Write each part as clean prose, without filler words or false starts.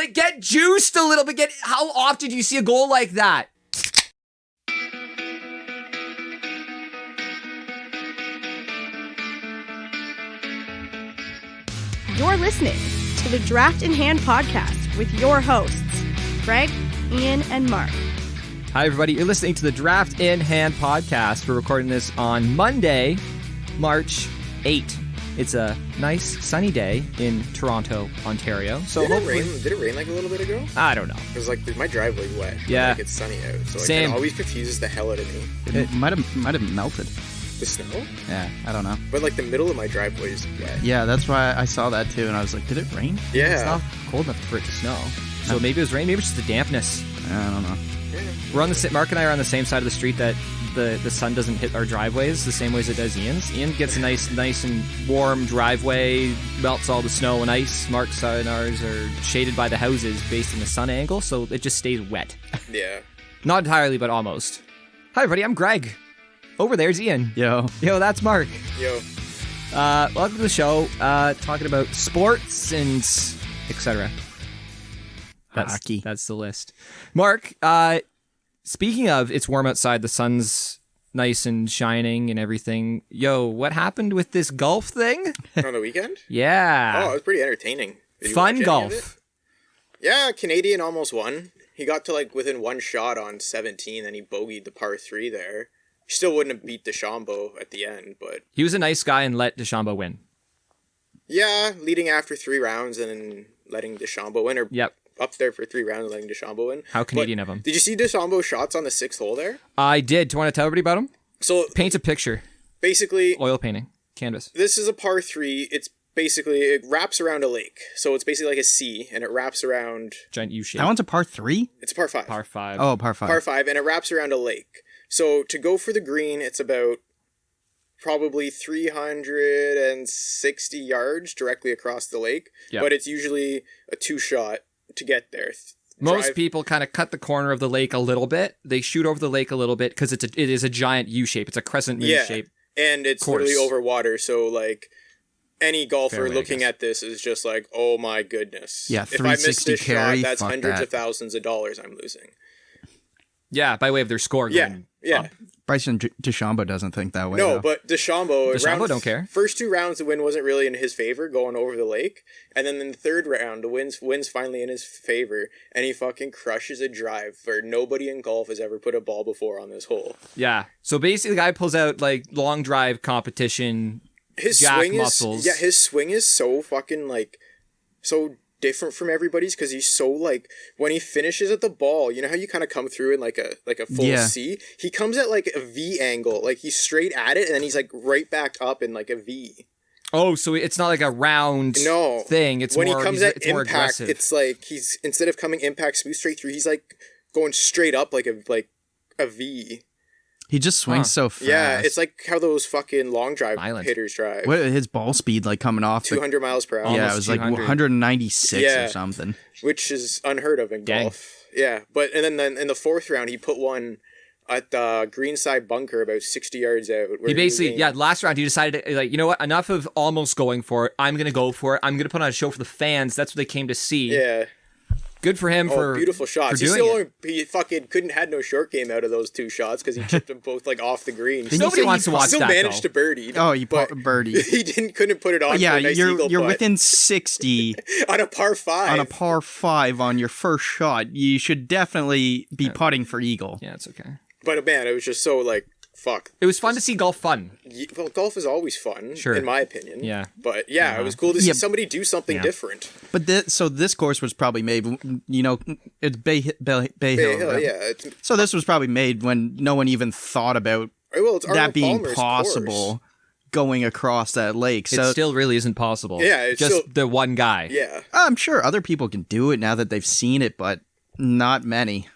Like, get juiced a little bit. How often do you see a goal like that? You're listening to the Draft in Hand podcast with your hosts, Greg, Ian, and Mark. Hi, everybody. You're listening to the Draft in Hand podcast. We're recording this on Monday, March 8th. It's a nice sunny day in Toronto, Ontario. So Did it rain like a little bit ago? I don't know. Because like my driveway's wet. Yeah. Like it's sunny out. So like, Same. it always confuses the hell out of me. It might have melted. The snow? Yeah, I don't know. But like the middle of my driveway is wet. Yeah, that's why I saw that too, and I was like, did it rain? Yeah. It's not cold enough for it to snow. So maybe it was rain. Maybe it's just the dampness. I don't know. We're on the Mark and I are on the same side of the street that the sun doesn't hit our driveways the same ways it does Ian's. Ian gets a nice and warm driveway, melts all the snow and ice. Mark's and ours are shaded by the houses based on the sun angle, so it just stays wet. Yeah. Not entirely, but almost. Hi, everybody. I'm Greg. Over there's Ian. Yo, that's Mark. Yo. Welcome to the show. Talking about sports and etc. Hockey. That's the list. Mark, speaking of it's warm outside, the sun's nice and shining and everything. Yo, what happened with this golf thing? On the weekend? Yeah. Oh, it was pretty entertaining. Did you watch Fun any of golf. it? Yeah, Canadian almost won. He got to like within one shot on 17, then he bogeyed the par 3 there. He still wouldn't have beat DeChambeau at the end, but... He was a nice guy and let DeChambeau win. Yeah, leading after 3 rounds and then letting DeChambeau win, or Yep. up there for 3 rounds and letting DeChambeau win. How Canadian But of him. Did you see DeChambeau's shots on the 6th hole there? I did. Do you want to tell everybody about him? So, Paint a picture. basically, Oil painting. Canvas. this is a par 3. It wraps around a lake. So it's basically like a C, and it wraps around... Giant U shape. that one's a par 3? It's a par 5. Par 5. Oh, par 5. Par 5, and it wraps around a lake. So to go for the green, it's about probably 360 yards directly across the lake. Yep. But it's usually a 2-shot to get there. Most people kind of cut the corner of the lake a little bit. They shoot over the lake a little bit because it is a giant U shape. It's a crescent moon shape. And it's course. literally over water. So like any golfer Fairway, I looking guess. at this is just like, oh my goodness. Yeah, if I miss 360 this carry, shot, that's fuck hundreds that. of thousands of dollars I'm losing. Yeah, by way of their score. Yeah, going yeah. up. Bryson DeChambeau doesn't think that way. No, though. but DeChambeau don't care. First 2 rounds, the wind wasn't really in his favor going over the lake, and then in the 3rd round, the wind's finally in his favor, and he fucking crushes a drive where nobody in golf has ever put a ball before on this hole. Yeah. So basically, the guy pulls out like long drive competition. His Jack swing muscles. his swing is so fucking like so different from everybody's because he's so like when he finishes at the ball, you know how you kind of come through in like a full Yeah. C? He comes at like a V angle, like he's straight at it and then he's like right back up in like a V. Oh, so it's not like a round thing. It's when more, he comes it's at more impact, aggressive. it's like he's instead of coming impact smooth straight through, he's like going straight up like a V. he just swings so fast. Yeah, it's like how those fucking long drive Violent. hitters drive. What his ball speed like coming off? 200 miles per hour. Yeah, Almost it was like 200. 196 Yeah. or something. Which is unheard of in Dang. golf. Yeah, but and then in the 4th round, he put one at the greenside bunker about 60 yards out. where He basically, was last round he decided, like, you know what? Enough of almost going for it. I'm gonna go for it. I'm gonna put on a show for the fans. That's what they came to see. Yeah. Good for him for beautiful shots. For He doing still it. he fucking had no short game out of those 2 shots because he chipped them both like off the green. Nobody wants to watch Still that. managed though. to birdie. Oh, you but birdie. He couldn't put it on. Yeah, for a nice you're eagle putt. within 60 on a par 5. on a par 5 on your first shot. You should definitely be putting for eagle. Yeah, it's okay. But man, it was just so like fuck. It was fun to see golf fun. Well, golf is always fun, Sure. in my opinion. Yeah. But yeah, it was cool to see Yeah. somebody do something different. But this course was probably made, you know, it's Bay Hill. Bay Hill, right? yeah. So this was probably made when no one even thought about Well, it's that Arnold being Palmer's possible course. going across that lake. It So still really isn't possible. Yeah, it's just still- the one guy. Yeah. I'm sure other people can do it now that they've seen it, but not many.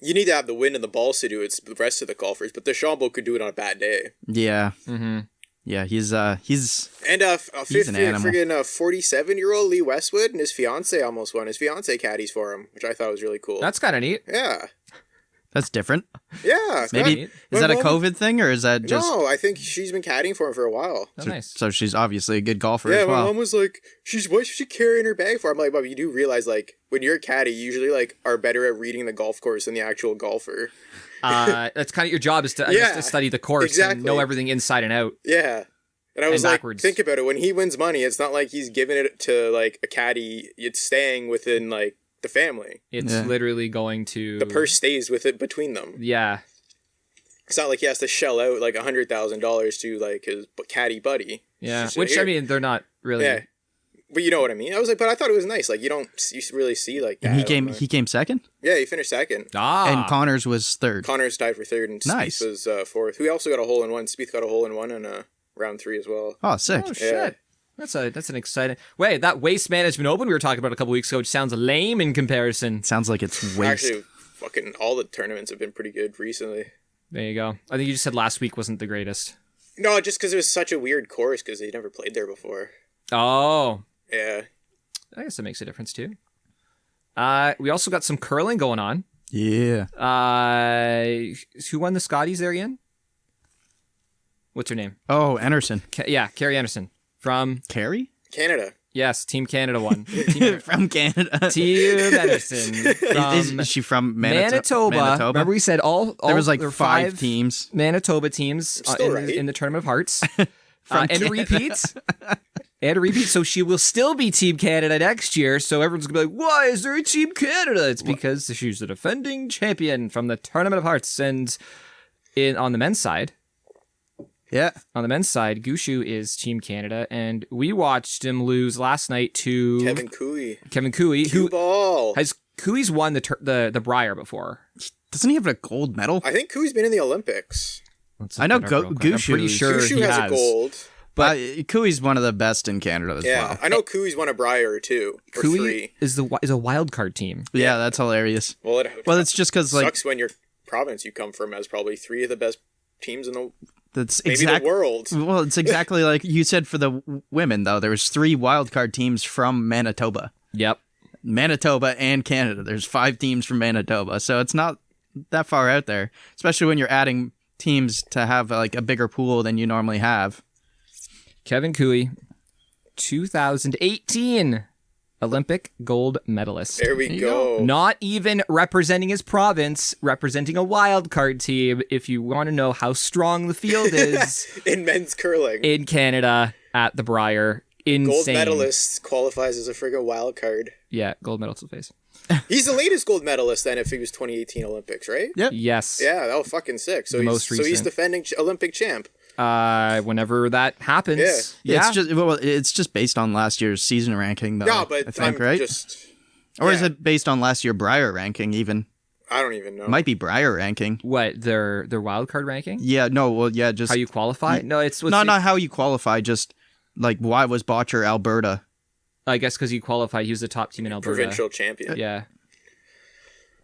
You need to have the wind and the balls to do it. It's the rest of the golfers, but DeChambeau could do it on a bad day. Yeah. Mm-hmm. Yeah, he's And He's an animal. friggin' 47-year-old Lee Westwood and his fiance almost won. His fiance caddies for him, which I thought was really cool. That's kind of neat. Yeah. That's different. Yeah. Maybe Right. is that a My mom- COVID thing or is that just No, I think she's been caddying for him for a while. Oh, nice. so she's obviously a good golfer Yeah, as my well? mom was like, what's she carrying her bag for? I'm like, Mom, you do realize, like, when you're a caddy, you usually, like, are better at reading the golf course than the actual golfer. That's kind of your job is to, Yeah, to study the course exactly. and know everything inside and out. Yeah. And I was And like, backwards. think about it. When he wins money, it's not like he's giving it to, like, a caddy. It's staying within, like, the family. It's Yeah. literally going to... The purse stays with it between them. Yeah. It's not like he has to shell out, like, $100,000 to, like, his caddy buddy. Yeah. Just Which, here. I mean, they're not really... Yeah. But you know what I mean. I was like, but I thought it was nice. Like, you don't really see, like, that. And he came second, Yeah, he finished second. and Connors was third. Connors tied for third, and Nice. Spieth was fourth. Who also got a hole-in-one. Spieth got a hole-in-one in round 3 as well. Oh, sick. Oh, Yeah. shit. That's an exciting... Wait, that Waste Management Open we were talking about a couple weeks ago, which sounds lame in comparison. Sounds like it's waste. Actually, fucking all the tournaments have been pretty good recently. There you go. I think you just said last week wasn't the greatest. No, just because it was such a weird course because they never played there before. Oh. Yeah. I guess that makes a difference, too. We also got some curling going on. Yeah. Who won the Scotties there, Ian? What's her name? Oh, Anderson. Carrie Anderson. From... Carrie? Canada. Yes, Team Canada won. Team From Canada. Team Anderson. From Is she from Manitoba. Manitoba? Remember we said all There was like were 5 teams. Manitoba teams Still right. in the Tournament of Hearts. From and a repeat. And a repeat. So she will still be Team Canada next year. So everyone's going to be like, why is there a Team Canada? It's because she's the defending champion from the Tournament of Hearts. And on the men's side, Yeah. Gushu is Team Canada. And we watched him lose last night to Kevin Cooey. Cooey, who Ball. has Cooey's won the Brier before. Doesn't he have a gold medal? I think Cooey's been in the Olympics. Let's I know look that up real quick. I'm Gushu- pretty sure Gushu he has has. a gold. But Cooey's one of the best in Canada as Yeah, well. I know Cooey's won a Brier or 2 or Cooey 3. is a wild card team. Yeah, that's hilarious. Well, It's just because like sucks when your province you come from has probably 3 of the best teams in the that's maybe the world. Well, it's exactly like you said for the women though. There was 3 wildcard teams from Manitoba. Yep. Manitoba and Canada. There's 5 teams from Manitoba, so it's not that far out there. Especially when you're adding teams to have like a bigger pool than you normally have. Kevin Cooey, 2018 Olympic gold medalist. There we go. Not even representing his province, representing a wild card team. If you want to know how strong the field is In men's curling. in Canada at the Brier, insane. Gold medalist qualifies as a friggin' wild card. Yeah, gold medal to the face. He's the latest gold medalist then if he was 2018 Olympics, right? Yep. Yes. Yeah, that was fucking sick. So The he's most so he's recent. defending Olympic champ. Whenever that happens. Yeah. It's just based on last year's season ranking though. No, but I think, I'm right? just Or is yeah. it based on last year Brier ranking even? I don't even know. Might be Brier ranking. What, their wild card ranking? Yeah, no, well yeah, just How you qualify? No, it's not how you qualify, just like why was Botcher Alberta? I guess because he qualified, he was the top team in Alberta. Provincial champion. Yeah.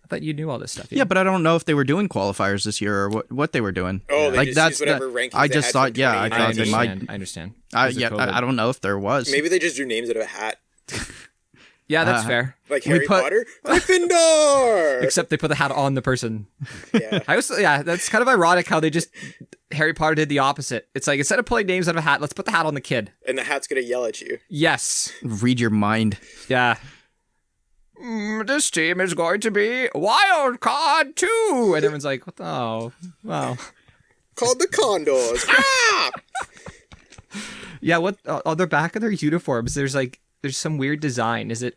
I thought you knew all this stuff. Yeah, but I don't know if they were doing qualifiers this year or what they were doing. Oh, they like just that's used whatever rankings I they just had thought, from yeah, I 2018. thought they might. I understand. I Because of COVID. I don't know if there was. Maybe they just drew names out of a hat. Yeah, that's fair. Like We Harry put- Potter. Gryffindor! Except they put the hat on the person. Yeah. That's kind of ironic how they just Harry Potter did the opposite. It's like instead of pulling names out of a hat, let's put the hat on the kid. And the hat's gonna yell at you. Yes. Read your mind. Yeah. This team is going to be wild card 2. And everyone's like, what the? Oh, wow. Called the Condors. Ah! Yeah, what? On their back of their uniforms, there's some weird design. Is it?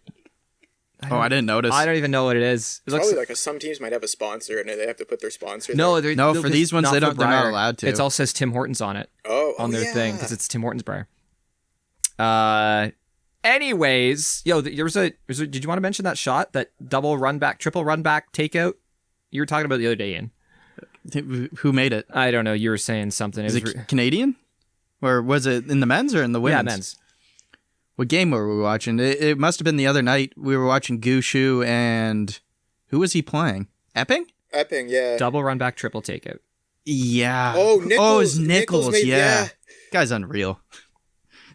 I didn't notice. I don't even know what it is. It looks Probably like some teams might have a sponsor and they have to put their sponsor no, there. they're, No, for these ones, not they for don't- they're not Brier. allowed to. It all says Tim Hortons on it. on Their thing because it's Tim Hortons Brier. Anyways, did you want to mention that shot, that double run back, triple run back takeout you were talking about the other day, Ian? Who made it? I don't know. You were saying something. Is it Canadian? Or was it in the men's or in the women's? Yeah, men's. What game were we watching? It must have been the other night. We were watching Gushu and who was he playing? Epping? Epping, yeah. Double run back, triple takeout. Yeah. Oh, Nichols. Oh, it's Nichols. Nichols made- Yeah. Guy's unreal.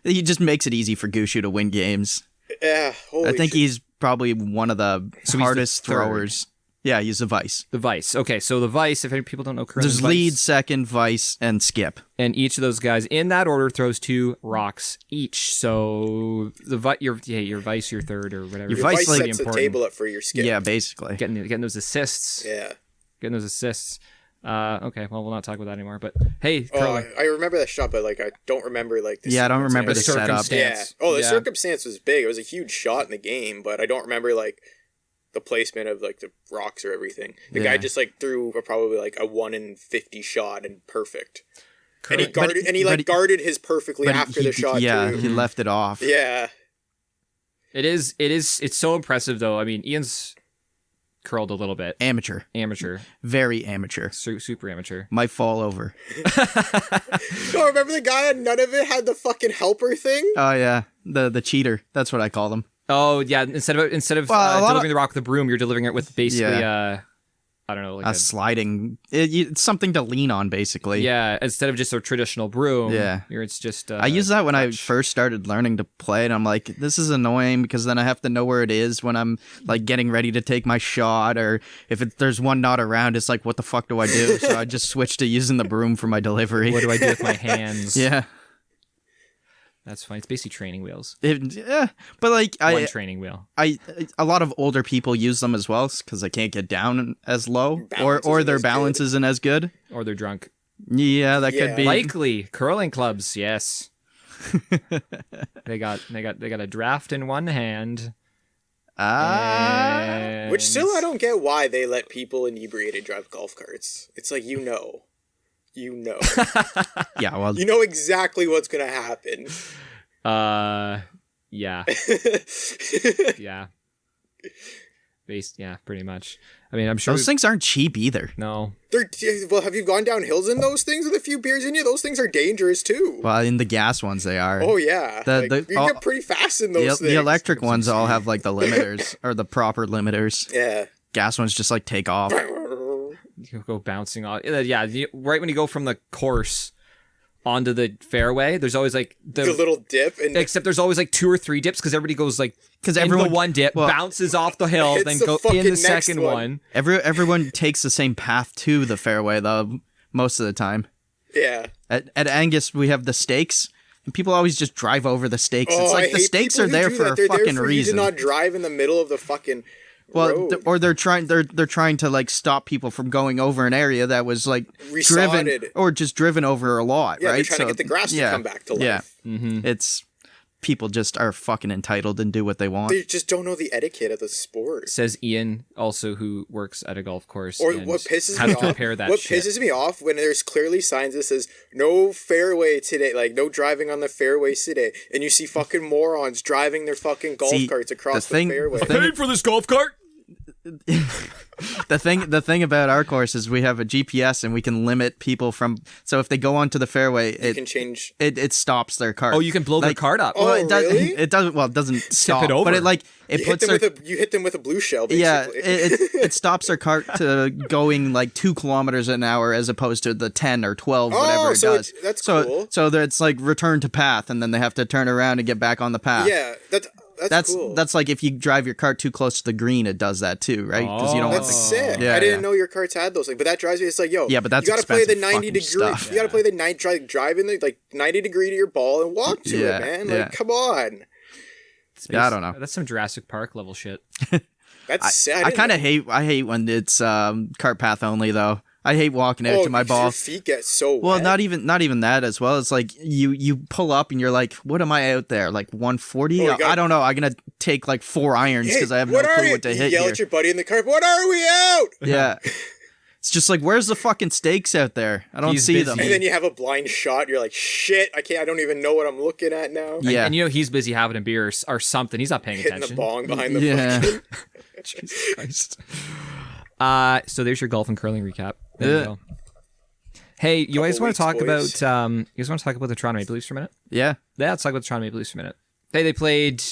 He just makes it easy for Gushu to win games. Yeah, holy I think shit. he's probably one of the So he's the hardest third. throwers. Yeah, use the vice. The vice. Okay, so the vice, if any people don't know curling, There's lead, second, vice, and skip. And each of those guys, in that order, throws 2 rocks each. So your vice, your third, or whatever. Your vice vice like sets the table up for your skip. Yeah, basically. Getting those assists. Yeah. Getting those assists. Okay, well, we'll not talk about that anymore. But hey, I remember that shot, but like I don't remember like the I don't remember the setup. circumstance. Yeah. Oh, the circumstance was big. It was a huge shot in the game, but I don't remember like the placement of like the rocks or everything. The guy just like threw probably like a 1 in 50 shot and perfect. And he guarded his perfectly after the shot. Yeah, too. he left it off. Yeah. It's so impressive though. I mean, Ian's curled a little bit. Amateur. Very amateur. Super amateur. Might fall over. No, remember the guy and none of it had the fucking helper thing? Oh yeah, the cheater. That's what I call them. Oh yeah, instead of delivering the rock with a broom, you're delivering it with basically I don't know, like a sliding. It's something to lean on, basically. Yeah, instead of just a traditional broom. Yeah, it's just. I used that when I first started learning to play, and I'm like, this is annoying because then I have to know where it is when I'm like getting ready to take my shot, or if there's one not around, it's like, what the fuck do I do? So I just switched to using the broom for my delivery. What do I do with my hands? Yeah. That's fine. It's basically training wheels. But like one training wheel. A lot of older people use them as well because they can't get down as low, or their balance isn't as good, or they're drunk. Yeah, that could be likely. Curling clubs, yes. they got a draft in one hand. Which still I don't get why they let people inebriated drive golf carts. It's like you know. Yeah, well, you know exactly what's gonna happen. Yeah. Yeah. Pretty much. I mean, I'm sure those things aren't cheap either. No. Well, have you gone down hills in those things with a few beers in you? Those things are dangerous too. Well, in the gas ones they are. Oh yeah. You get pretty fast in those things. The electric ones all have like the limiters or the proper limiters. Yeah. Gas ones just like take off. You go bouncing off. Yeah, right when you go from the course onto the fairway, there's always like the little dip, except there's always like 2 or 3 dips because everybody goes like everyone the one dip bounces off the hill, then go in the second one. Everyone takes the same path to the fairway though most of the time. Yeah. At Angus we have the stakes. And people always just drive over the stakes. It's like the stakes are there for a fucking reason. You do not drive in the middle of the fucking. Well, or they're trying to like stop people from going over an area that was like driven or just driven over a lot, right? They're trying to get the grass to come back to life. Yeah, it's people just are fucking entitled and do what they want. They just don't know the etiquette of the sport. Says Ian, also who works at a golf course. Or what pisses me off? Pisses me off when there's clearly signs that says no fairway today, like no driving on the fairways today, and you see fucking morons driving their fucking golf carts across the fairway. I paid for this golf cart. The thing about our course is we have a GPS and we can limit people from. So if they go onto the fairway, you can change. It stops their cart. Oh, you can blow their cart up. Oh, really? It doesn't. Well, it doesn't stop it over. But it puts you hit them with a blue shell. Basically. Yeah, it stops their cart to going like 2 kilometers an hour as opposed to the 10 or 12 whatever it does. That's cool. So it's like return to path, and then they have to turn around and get back on the path. Yeah, that's cool. That's like if you drive your cart too close to the green, it does that too, right? Because you don't. That's sick. Yeah, I didn't know your carts had those things, but that drives me. It's like, yo, yeah, but that's you got to play the 90-degree. Stuff. You got to play the drive in the like 90-degree to your ball and walk to it, man. Like, come on. Yeah, I don't know. That's some Jurassic Park level shit. That's sad. I kind of hate. I hate when it's cart path only though. I hate walking out to my ball. Your feet get so wet. Well, not even that as well. It's like you pull up and you're like, what am I out there? Like 140? I don't know. I'm gonna take like 4 irons because I have no clue what to hit. You yell at your buddy in the car. What are we out? Yeah. It's just like, where's the fucking stakes out there? I don't see them. And then you have a blind shot. You're like, shit, I don't even know what I'm looking at now. Yeah. And you know he's busy having a beer or something. He's not paying attention. Hitting the bong behind the fucking... Jesus Christ. So there's your golf and curling recap. There you go. Hey, you guys want to talk about the Toronto Maple Leafs for a minute? Yeah. Yeah, let's talk about the Toronto Maple Leafs for a minute. They played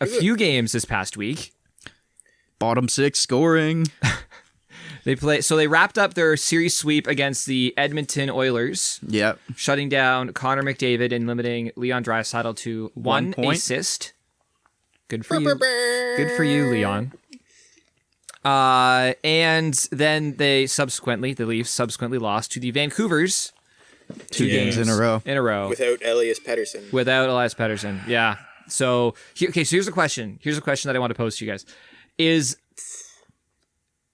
a few games this past week. Bottom 6 scoring. They wrapped up their series sweep against the Edmonton Oilers. Yep. Shutting down Connor McDavid and limiting Leon Draisaitl to 1 assist. Good for you. Good for you, Leon. And then the Leafs subsequently lost to the Vancouvers 2 games in a row. Without Elias Pettersson. Yeah. So here's a question. Here's a question that I want to pose to you guys: is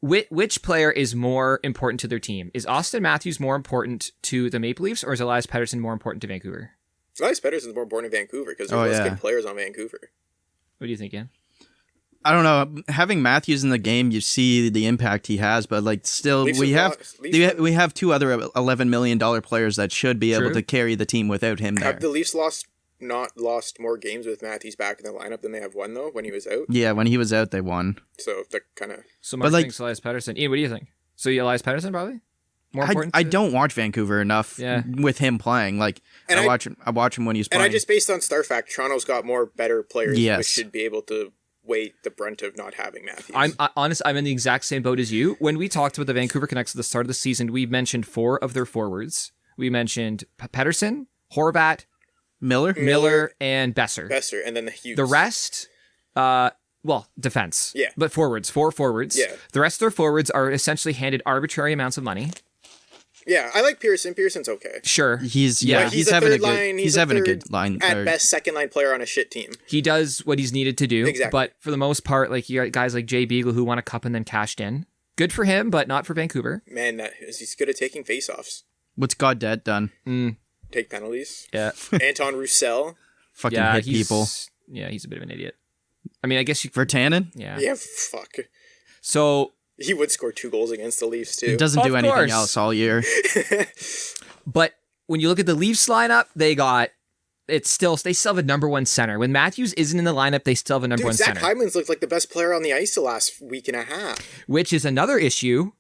which player is more important to their team? Is Austin Matthews more important to the Maple Leafs, or is Elias Pettersson more important to Vancouver? Elias Pettersson's more important to Vancouver because there's less good players on Vancouver. What do you think, Ian? I don't know. Having Matthews in the game, you see the impact he has, but like still, we have 2 other $11 million players that should be able to carry the team without him there. Have the Leafs not lost more games with Matthews back in the lineup than they have won though when he was out? Yeah, when he was out, they won. So that kind of. So Mark thinks Elias Pettersson. Ian, what do you think? So Elias Pettersson probably more important. I don't watch Vancouver enough with him playing. Like I watch him when he's playing. And I just based on StarFact, Toronto's got more better players, which should be able to weight the brunt of not having Matthews. I'm in the exact same boat as you. When we talked about the Vancouver Canucks at the start of the season, we mentioned 4 of their forwards. We mentioned Pettersson, Horvat, Miller, and Besser. And then the Hughes. The rest, defense. Yeah. But 4 forwards. Yeah. The rest of their forwards are essentially handed arbitrary amounts of money. Yeah, I like Pearson. Pearson's okay. Sure. He's having a good line. At best, second line player on a shit team. He does what he's needed to do. Exactly. But for the most part, like you got guys like Jay Beagle who won a cup and then cashed in. Good for him, but not for Vancouver. Man, he's good at taking faceoffs. What's Gaudette done? Take penalties. Yeah. Anton Roussel. Fucking hit people. Yeah, he's a bit of an idiot. I mean, I guess Virtanen? Yeah. Yeah, fuck. So he would score 2 goals against the Leafs too. He doesn't do anything else all year. But when you look at the Leafs lineup, they still have a number 1 center. When Matthews isn't in the lineup, they still have a number 1 center. Zach Hyman's looked like the best player on the ice the last week and a half. Which is another issue.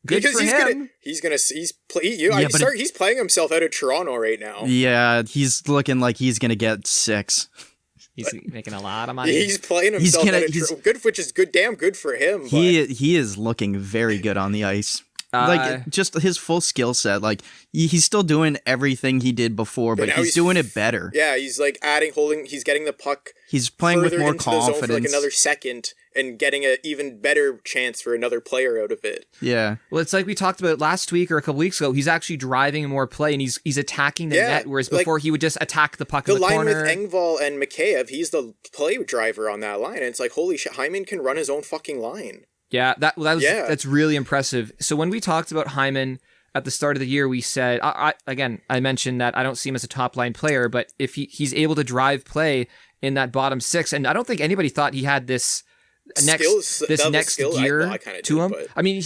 Good because for him. He's playing himself out of Toronto right now. Yeah, he's looking like he's gonna get 6. He's making a lot of money. He's playing himself out of Toronto. Good, which is good. Damn good for him. He is looking very good on the ice. Like just his full skill set. Like he's still doing everything he did before, but he's doing it better. Yeah, he's like he's getting the puck. He's playing with more into confidence. The zone for like another second and getting an even better chance for another player out of it. Yeah. Well, it's like we talked about last week or a couple weeks ago. He's actually driving more play and he's attacking the net, whereas before he would just attack the puck in the corner. The line with Engvall and Mikheyev, he's the play driver on that line. And it's like, holy shit, Hyman can run his own fucking line. Yeah, that's really impressive. So when we talked about Hyman at the start of the year, we said, I mentioned that I don't see him as a top line player, but if he's able to drive play in that bottom 6, and I don't think anybody thought he had this next gear to him. But... I mean,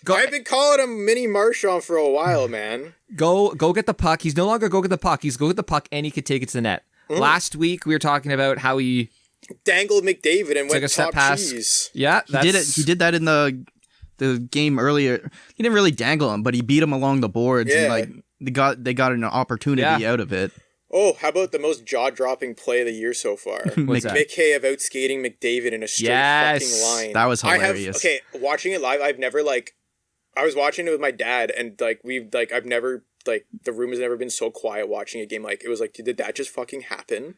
I've been calling him Mini Marchand for a while, man. Go get the puck. He's no longer go get the puck. He's go get the puck and he could take it to the net. Last week we were talking about how he dangled McDavid and went top cheese. Yeah, he did it. He did that in the game earlier. He didn't really dangle him, but he beat him along the boards and like they got an opportunity out of it. Oh, how about the most jaw-dropping play of the year so far? Mikheyev outskating McDavid in a straight fucking line. That was hilarious. Watching it live, I've never I was watching it with my dad, and I've never the room has never been so quiet watching a game. Like it was like, did that just fucking happen?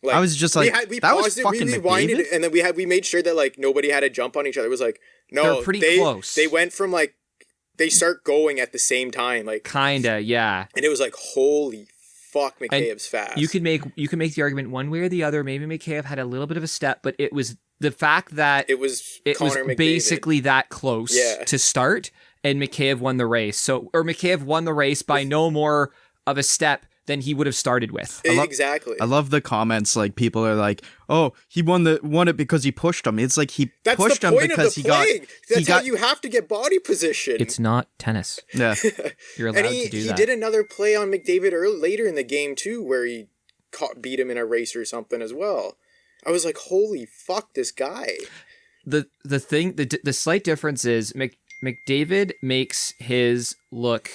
Like, I was just like, we that paused was it, fucking we McDavid? it, and then we made sure that like nobody had to jump on each other. It was like, no, they're pretty close. They went from like they start going at the same time, like kinda, yeah. And it was like, holy fuck, Mikheyev's fast. You can make the argument one way or the other. Maybe Mikheyev had a little bit of a step, but it was the fact that it was basically that close to start, and Mikheyev won the race. Mikheyev won the race by no more of a step than he would have started with. Exactly. I love the comments. Like people are like, "Oh, he won it because he pushed him." It's like That's pushed the him point because of the plague. That's how you have to get body position. It's not tennis. Yeah, you're allowed to do that. He did another play on McDavid later in the game too, where he beat him in a race or something as well. I was like, "Holy fuck, this guy!" The slight difference is McDavid makes his look.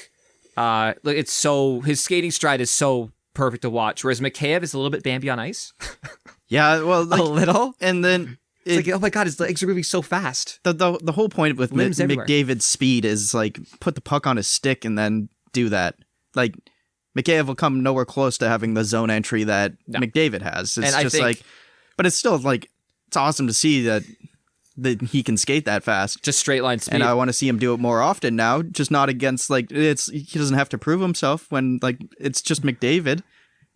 It's so his skating stride is so perfect to watch, whereas Mikheyev is a little bit Bambi on ice. Yeah, well, a little, and then it's like, oh my god, his legs are moving so fast. The whole point with McDavid's speed is like put the puck on his stick and then do that. Like Mikheyev will come nowhere close to having the zone entry that McDavid has. It's but it's still like it's awesome to see that that he can skate that fast. Just straight line speed. And I want to see him do it more often now, just not against, like, he doesn't have to prove himself when, like, it's just McDavid.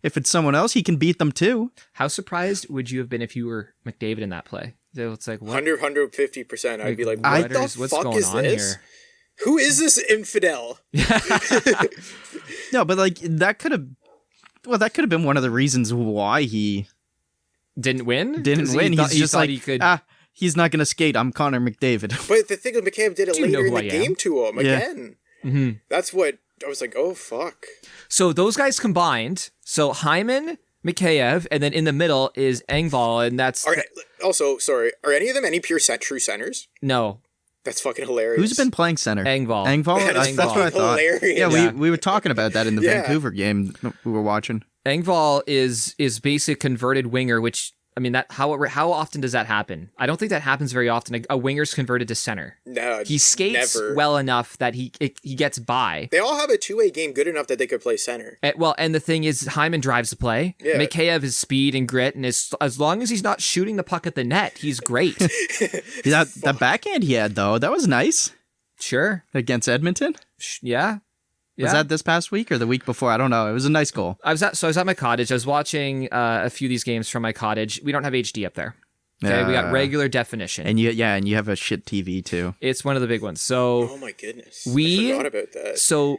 If it's someone else, he can beat them too. How surprised would you have been if you were McDavid in that play? So it's like, what? 150%. I'd be like, what the what's fuck going is on this? here? Who is this infidel? No, but, like, that could have been one of the reasons why he Didn't win? He's just like, he's not going to skate. I'm Connor McDavid. But the thing is, McCabe did it later in the game to him Yeah. again. Mm-hmm. That's what I was like, oh, fuck. So those guys combined, so Hyman, Mikheyev, and then in the middle is Engvall, and that's... Also, sorry, are any of them any true centers? No. That's fucking hilarious. Who's been playing center? Engvall. That's what I thought. Hilarious. Yeah, we were talking about that in the Vancouver game we were watching. Engvall is basic converted winger, which, I mean, that how often does that happen? I don't think that happens very often. A winger's converted to center. No, he skates never. well enough that he gets by. They all have a two-way game good enough that they could play center. And the thing is, Hyman drives the play. Yeah. Mikheyev is speed and grit, and as long as he's not shooting the puck at the net, he's great. That backhand he had, though, that was nice. Sure. Against Edmonton? Yeah. Was that this past week or the week before? I don't know. It was a nice goal. I was at my cottage. I was watching a few of these games from my cottage. We don't have HD up there. Okay, we got regular definition. And you have a shit TV too. It's one of the big ones. So oh my goodness. I forgot about that. So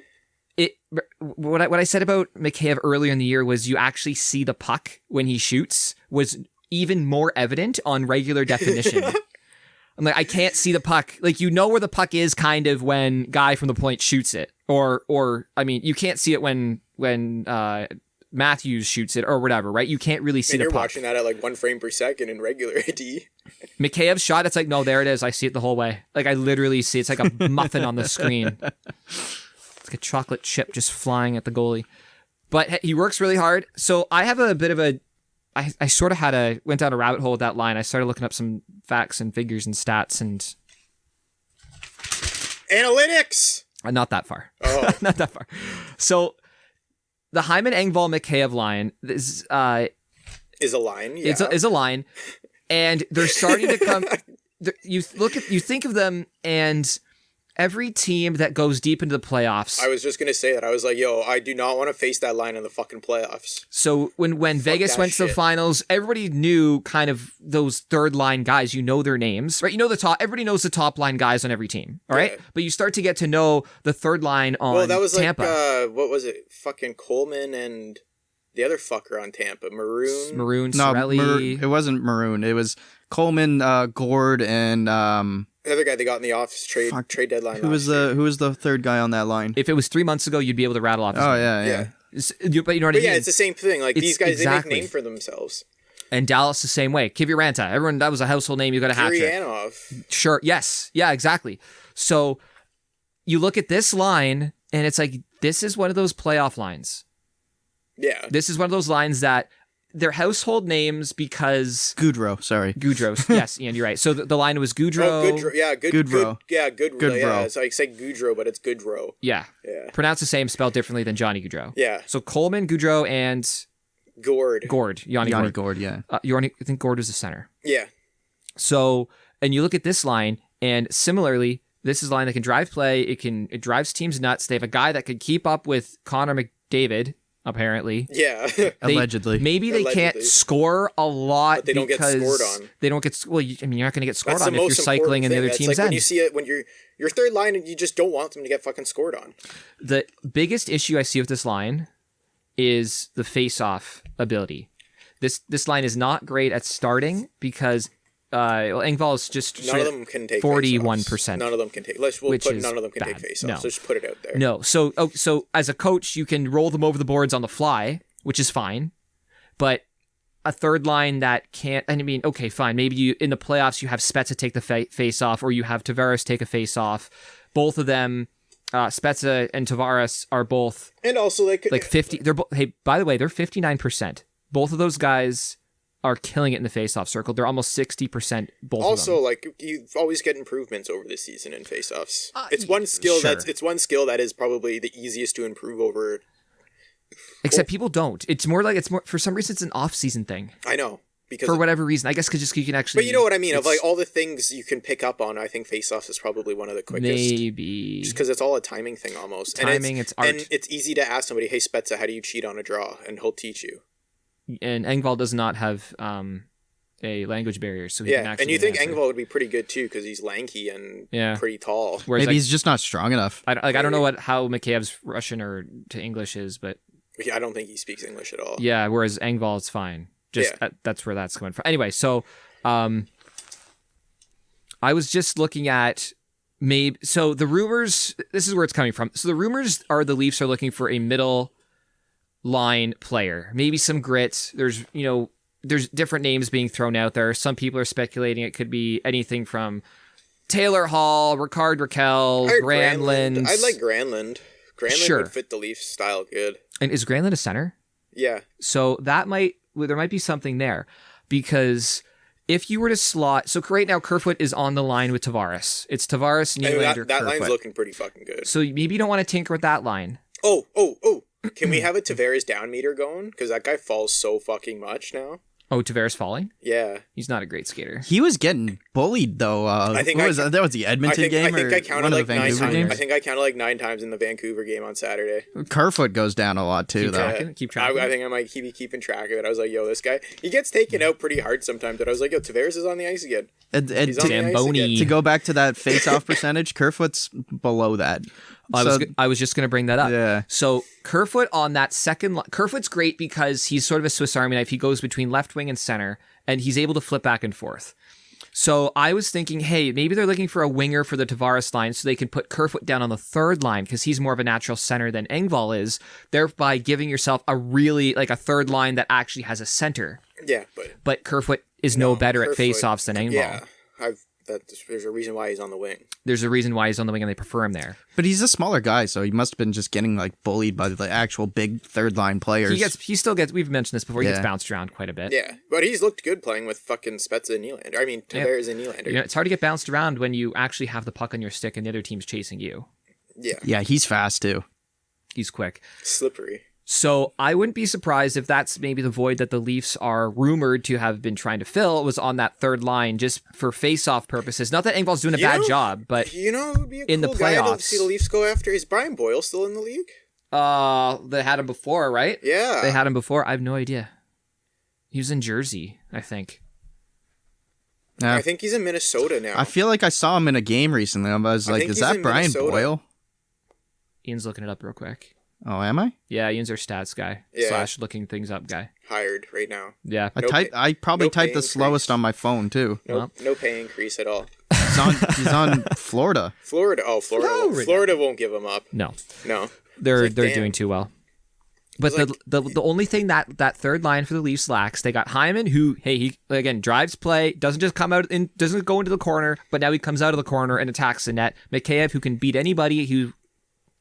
what I said about Mikheyev earlier in the year was you actually see the puck when he shoots was even more evident on regular definition. I'm like, I can't see the puck. Like, you know where the puck is kind of when guy from the point shoots it. Or I mean, you can't see it when Matthews shoots it or whatever, right? You can't really see the puck. puck. You're watching that at like 1 frame per second in regular AD. Mikheyev's shot, it's like, no, there it is. I see it the whole way. Like, I literally see it's like a muffin on the screen. It's like a chocolate chip just flying at the goalie. But he works really hard. So I have a bit of a... I sort of went down a rabbit hole with that line. I started looking up some facts and figures and stats and... Analytics! Not that far. Oh. Not that far. So the Hyman Engvall Mikheyev line is a line. Yeah. It's a line, and they're starting to come. You think of them, and every team that goes deep into the playoffs. I was just gonna say that. I was like, yo, I do not want to face that line in the fucking playoffs. So when Vegas went to the finals, everybody knew kind of those third line guys. You know their names, right? You know the top. Everybody knows the top line guys on every team, all right? Yeah. But you start to get to know the third line on Tampa. Well, that was Tampa. Like, what was it? Fucking Coleman and the other fucker on Tampa, Maroon, Sorelli. It wasn't Maroon. It was Coleman, Gord, and the other guy they got in the office trade deadline. Who was the third guy on that line? If it was 3 months ago, you'd be able to rattle off his name. Yeah. But you know what I mean? Yeah, it's the same thing. Like, these guys, exactly. They make a name for themselves. And Dallas the same way. Kiviranta. Everyone, that was a household name. You got a hat trick. Sure. Yes. Yeah, exactly. So you look at this line, and it's like, this is one of those playoff lines. Yeah. This is one of those lines that they're household names because... Goudreau, sorry. Goudreau. Yes, Ian, you're right. So the line was Goudreau. Oh, Goudreau. Yeah, Goudreau. Goudreau. Yeah, it's like say Goudreau, but it's Goudreau. Yeah. Pronounced the same, spelled differently than Johnny Goudreau. Yeah. So Coleman, Goudreau, and... Yanni Gord, yeah. I think Gord was the center. Yeah. So, and you look at this line, and similarly, this is a line that can drive play. It drives teams nuts. They have a guy that could keep up with Connor McDavid, apparently. Yeah. Allegedly. Maybe they can't score a lot, but they don't get scored on. They don't get... Well, you're not going to get scored on if you're cycling in the other team's end. When you see it, when your third line, and you just don't want them to get fucking scored on. The biggest issue I see with this line is the face-off ability. This line is not great at starting because Engvall is just none of them can take 41%. None of them can take. None of them can take face-offs. No. So just put it out there. No. So as a coach, you can roll them over the boards on the fly, which is fine. But a third line that can't. I mean, okay, fine. Maybe you in the playoffs you have Spezza take the face-off, or you have Tavares take a face-off. Both of them. Spezza and Tavares are both, and also they could, like 50. They're hey, by the way, they're 59%. Both of those guys are killing it in the face-off circle. They're almost 60%. Both. Also, of them. like you always get improvements over the season in face-offs. It's one skill that is probably the easiest to improve over. Except people don't. It's more for some reason it's an off-season thing. I know. because for whatever reason. I guess because you can actually. But you know what I mean. Of like all the things you can pick up on, I think faceoffs is probably one of the quickest. Maybe just because it's all a timing thing almost. Timing, it's art, and it's easy to ask somebody, "Hey, Spezza, how do you cheat on a draw?" And he'll teach you. And Engvall does not have a language barrier, so he can actually. And you think Engvall would be pretty good too because he's lanky and pretty tall. Whereas, maybe he's just not strong enough. I don't know how Mikheyev's Russian or to English is, but I don't think he speaks English at all. Yeah, whereas Engvall is fine. That's where that's coming from. Anyway, so I was just looking at so the rumors. This is where it's coming from. So the rumors are the Leafs are looking for a middle line player, maybe some grit. There's different names being thrown out there. Some people are speculating it could be anything from Taylor Hall, Ricard Raquel, Granlund. I'd like Granlund. Granlund would fit the Leafs style good. And is Granlund a center? Yeah. So there might be something there, because if you were to slot, so right now Kerfoot is on the line with Tavares. It's Tavares, Nylander, that Kerfoot. line's looking pretty fucking good. So maybe you don't want to tinker with that line. Oh. Can we have a Tavares down meter going? Because that guy falls so fucking much now. Oh, Tavares falling? Yeah. He's not a great skater. He was getting bullied, though. That was the Edmonton game? I think I counted like 9 times. Games? I think I counted like 9 times in the Vancouver game on Saturday. Kerfoot goes down a lot, too, though. Keep tracking. I think I might be keeping track of it. I was like, yo, this guy, he gets taken out pretty hard sometimes. But I was like, yo, Tavares is on the ice again. He's on the ice again. To go back to that face-off percentage, Kerfoot's below that. I was just going to bring that up. Yeah. So Kerfoot on that second line. Kerfoot's great because he's sort of a Swiss Army knife. He goes between left wing and center, and he's able to flip back and forth. So I was thinking, hey, maybe they're looking for a winger for the Tavares line so they can put Kerfoot down on the third line because he's more of a natural center than Engvall is, thereby giving yourself a really, like a third line that actually has a center. Yeah, but Kerfoot is no better at faceoffs than Engvall. Yeah, there's a reason why he's on the wing. There's a reason why he's on the wing, and they prefer him there. But he's a smaller guy, so he must have been just getting like bullied by the actual big third line players. He still gets. We've mentioned this before. He gets bounced around quite a bit. Yeah, but he's looked good playing with fucking Spezza and Nylander. I mean, Tavares and Nylander. It's hard to get bounced around when you actually have the puck on your stick and the other team's chasing you. Yeah, he's fast too. He's quick, slippery. So I wouldn't be surprised if that's maybe the void that the Leafs are rumored to have been trying to fill was on that third line just for face-off purposes. Not that Engvall's doing a bad job, but it would be a in cool the playoffs, guy to see the Leafs go after. Is Brian Boyle still in the league? They had him before, right? Yeah, they had him before. I have no idea. He was in Jersey, I think. I think he's in Minnesota now. I feel like I saw him in a game recently. I was like, is that Brian Boyle? Ian's looking it up real quick. Oh, am I? Yeah, Ian's our stats guy / looking things up guy. Hired right now. Yeah. I probably typed the slowest on my phone too. No pay increase at all. He's on Florida. Florida won't give him up. No. They're doing too well. But the only thing that third line for the Leafs lacks, they got Hyman, who he again drives play, doesn't just come out and doesn't go into the corner, but now he comes out of the corner and attacks the net. Mikheyev, who can beat anybody, who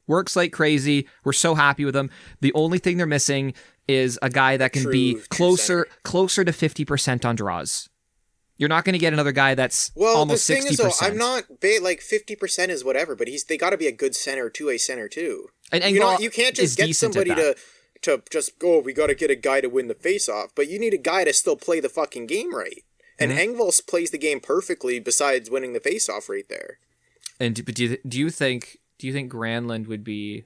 works like crazy. We're so happy with him. The only thing they're missing is a guy that can be closer to 50% on draws. You're not going to get another guy that's almost 60%. The thing is, though, I'm not like 50% is whatever, but they got to be a good center, 2A center too. And you can't just get somebody to just go. We got to get a guy to win the faceoff, but you need a guy to still play the fucking game right. And Engvall plays the game perfectly. Besides winning the faceoff right there. And but do you think Granlund would be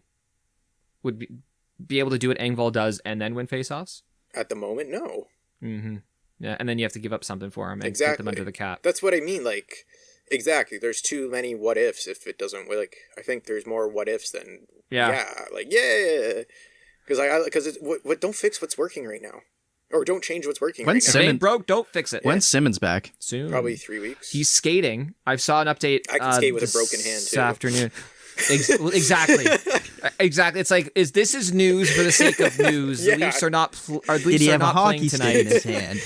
able to do what Engvall does and then win faceoffs? At the moment, no. Mm-hmm. Yeah, and then you have to give up something for him and put them under the cap. That's what I mean. Like, exactly. There's too many what ifs if it doesn't. Like, I think there's more what ifs than because don't fix what's working right now, or don't change what's working right now. Simmons broke, don't fix it. When's Simmons back? Soon, probably 3 weeks. He's skating. I saw an update. I can skate with a broken hand this too. Afternoon. Exactly. It's like, this is news for the sake of news. The Leafs are not. Did he have a hockey stick in his hand?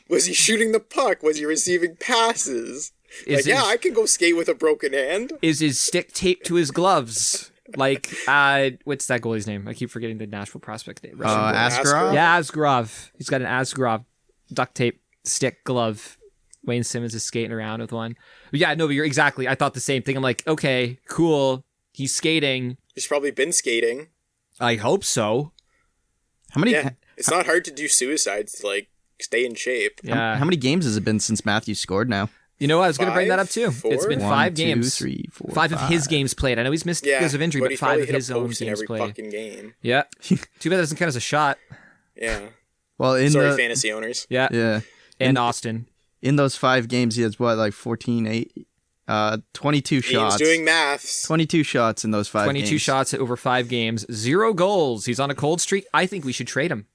Was he shooting the puck? Was he receiving passes? I can go skate with a broken hand. Is his stick taped to his gloves? Like, what's that goalie's name? I keep forgetting the Nashville prospect name. Askarov? Yeah, Askarov. He's got an Askarov duct tape stick glove. Wayne Simmons is skating around with one. But you're exactly. I thought the same thing. I'm like, okay, cool. He's skating. He's probably been skating. I hope so. How many? Yeah, it's not hard to do suicides like stay in shape. Yeah. How many games has it been since Matthews scored now? You know what? I was going to bring that up too. 4? It's been 1, 5 2, games. 3, 4, 5 of his games played. I know he's missed because of injury, but he's 5 probably of hit a his own post in games every played. fucking game. Yeah. Too bad that doesn't count as a shot. Yeah. Well, Sorry, fantasy owners. Yeah. Yeah. And Austin. In those 5 games, he has what, like 14, 8, 22 shots. He's doing maths. 22 shots in those 5 games. 22 shots over 5 games. 0 goals. He's on a cold streak. I think we should trade him.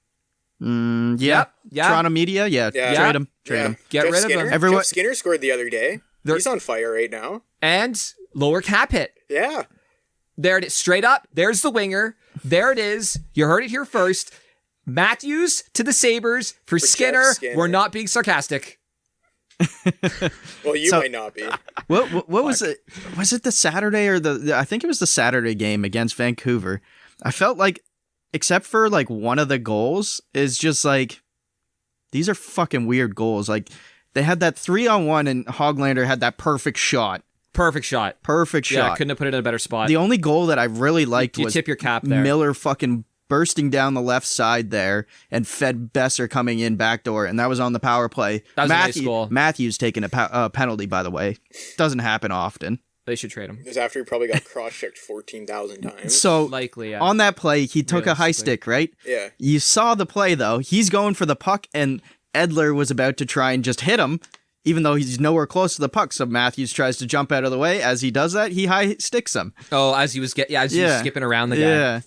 Yeah. Yeah. Toronto media, trade him. Trade him. Get Jeff rid Skinner? of him. Everyone- Jeff Skinner scored the other day. He's on fire right now. And lower cap hit. Yeah. There it is. Straight up. There's the winger. There it is. You heard it here first. Matthews to the Sabers for Skinner. Skinner. We're not being sarcastic. Well, you might not be. What was it? Was it the Saturday or I think it was the Saturday game against Vancouver. I felt like, except for like one of the goals, is just like, these are fucking weird goals. Like, they had that 3-on-1 and Hoglander had that perfect shot. Perfect shot. Yeah, couldn't have put it in a better spot. The only goal that I really liked You was tip your cap there. Miller fucking bursting down the left side there and fed Besser coming in backdoor, and that was on the power play. That was a nice goal. Matthews taking a penalty, by the way. Doesn't happen often. They should trade him. It was after he probably got cross-checked 14,000 times. So Likely, yeah. on that play, he took a high Realistically. stick, right? Yeah. You saw the play, though. He's going for the puck, and Edler was about to try and just hit him, even though he's nowhere close to the puck. So Matthews tries to jump out of the way. As he does that, he high sticks him. Oh, as he was skipping around the guy. Yeah.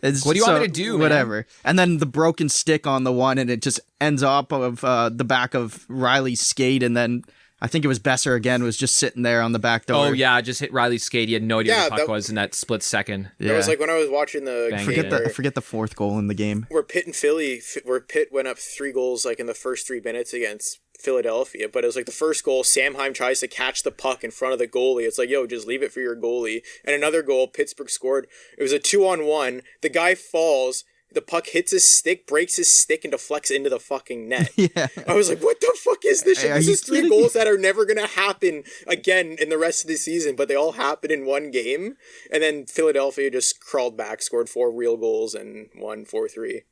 What do you want me to do, man? Whatever. And then the broken stick on the one, and it just ends up of the back of Riley's skate, and then I think it was Besser again was just sitting there on the back door. Oh, yeah, just hit Riley's skate. He had no idea Yeah, where the puck that- was in that split second. Yeah. It was like when I was watching the Bang game it. where, Forget the fourth goal in the game. where Pitt and Philly, where Pitt went up 3 goals like in the first 3 minutes against Philadelphia, but it was like the first goal, Samheim tries to catch the puck in front of the goalie. It's like, yo, just leave it for your goalie. And another goal, Pittsburgh scored. It was a 2-on-1. The guy falls. The puck hits his stick, breaks his stick, and deflects into the fucking net. Yeah. I was like, what the fuck is this shit? Are This you is 3 kidding? goals that are never going to happen again in the rest of the season, but they all happen in one game. And then Philadelphia just crawled back, scored 4 real goals, and won 4-3.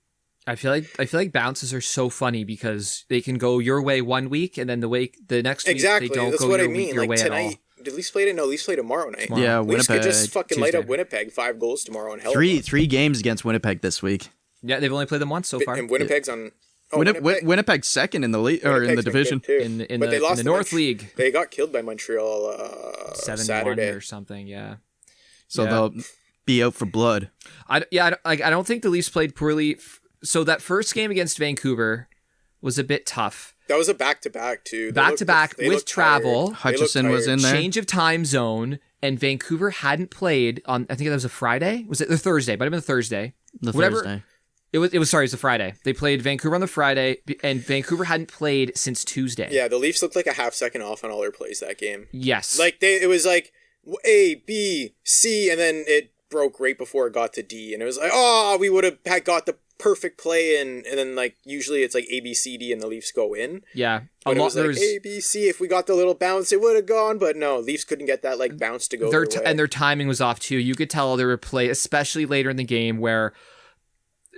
I feel like bounces are so funny because they can go your way one week and then the next week Exactly. they don't That's go what your, I mean. your Like way at all. tonight, did Leafs play it? No, Leafs play tomorrow night. Yeah, Leafs could just Winnipeg. fucking light up Tuesday. Winnipeg 5 goals tomorrow and hell. Three games against Winnipeg this week. Yeah, they've only played them once so far. And Winnipeg's on. Oh, Winnipeg's second in the league or in the Winnipeg's been division. good, too. in But they lost the to North Mont- League. They got killed by Montreal 7-1 Saturday. or something, yeah. So Yeah. they'll be out for blood. I don't think the Leafs played poorly. So that first game against Vancouver was a bit tough. That was a back-to-back, too. They Back-to-back they with looked travel. tired. They looked Hutchison was tired. in there. Change of time zone, and Vancouver hadn't played on, I think that was a Friday? Was it the Thursday? Might have been a Thursday. Thursday. It was a Friday. They played Vancouver on the Friday, and Vancouver hadn't played since Tuesday. Yeah, the Leafs looked like a half second off on all their plays that game. Yes. Like, it was like A, B, C, and then it broke right before it got to D. And it was like, oh, we would have got the perfect play in. And then, like, usually it's like A, B, C, D, and the Leafs go in. Yeah. But it was like A, B, C. If we got the little bounce, it would have gone. But no, Leafs couldn't get that, like, bounce to go their way. And their timing was off, too. You could tell there were play, especially later in the game, where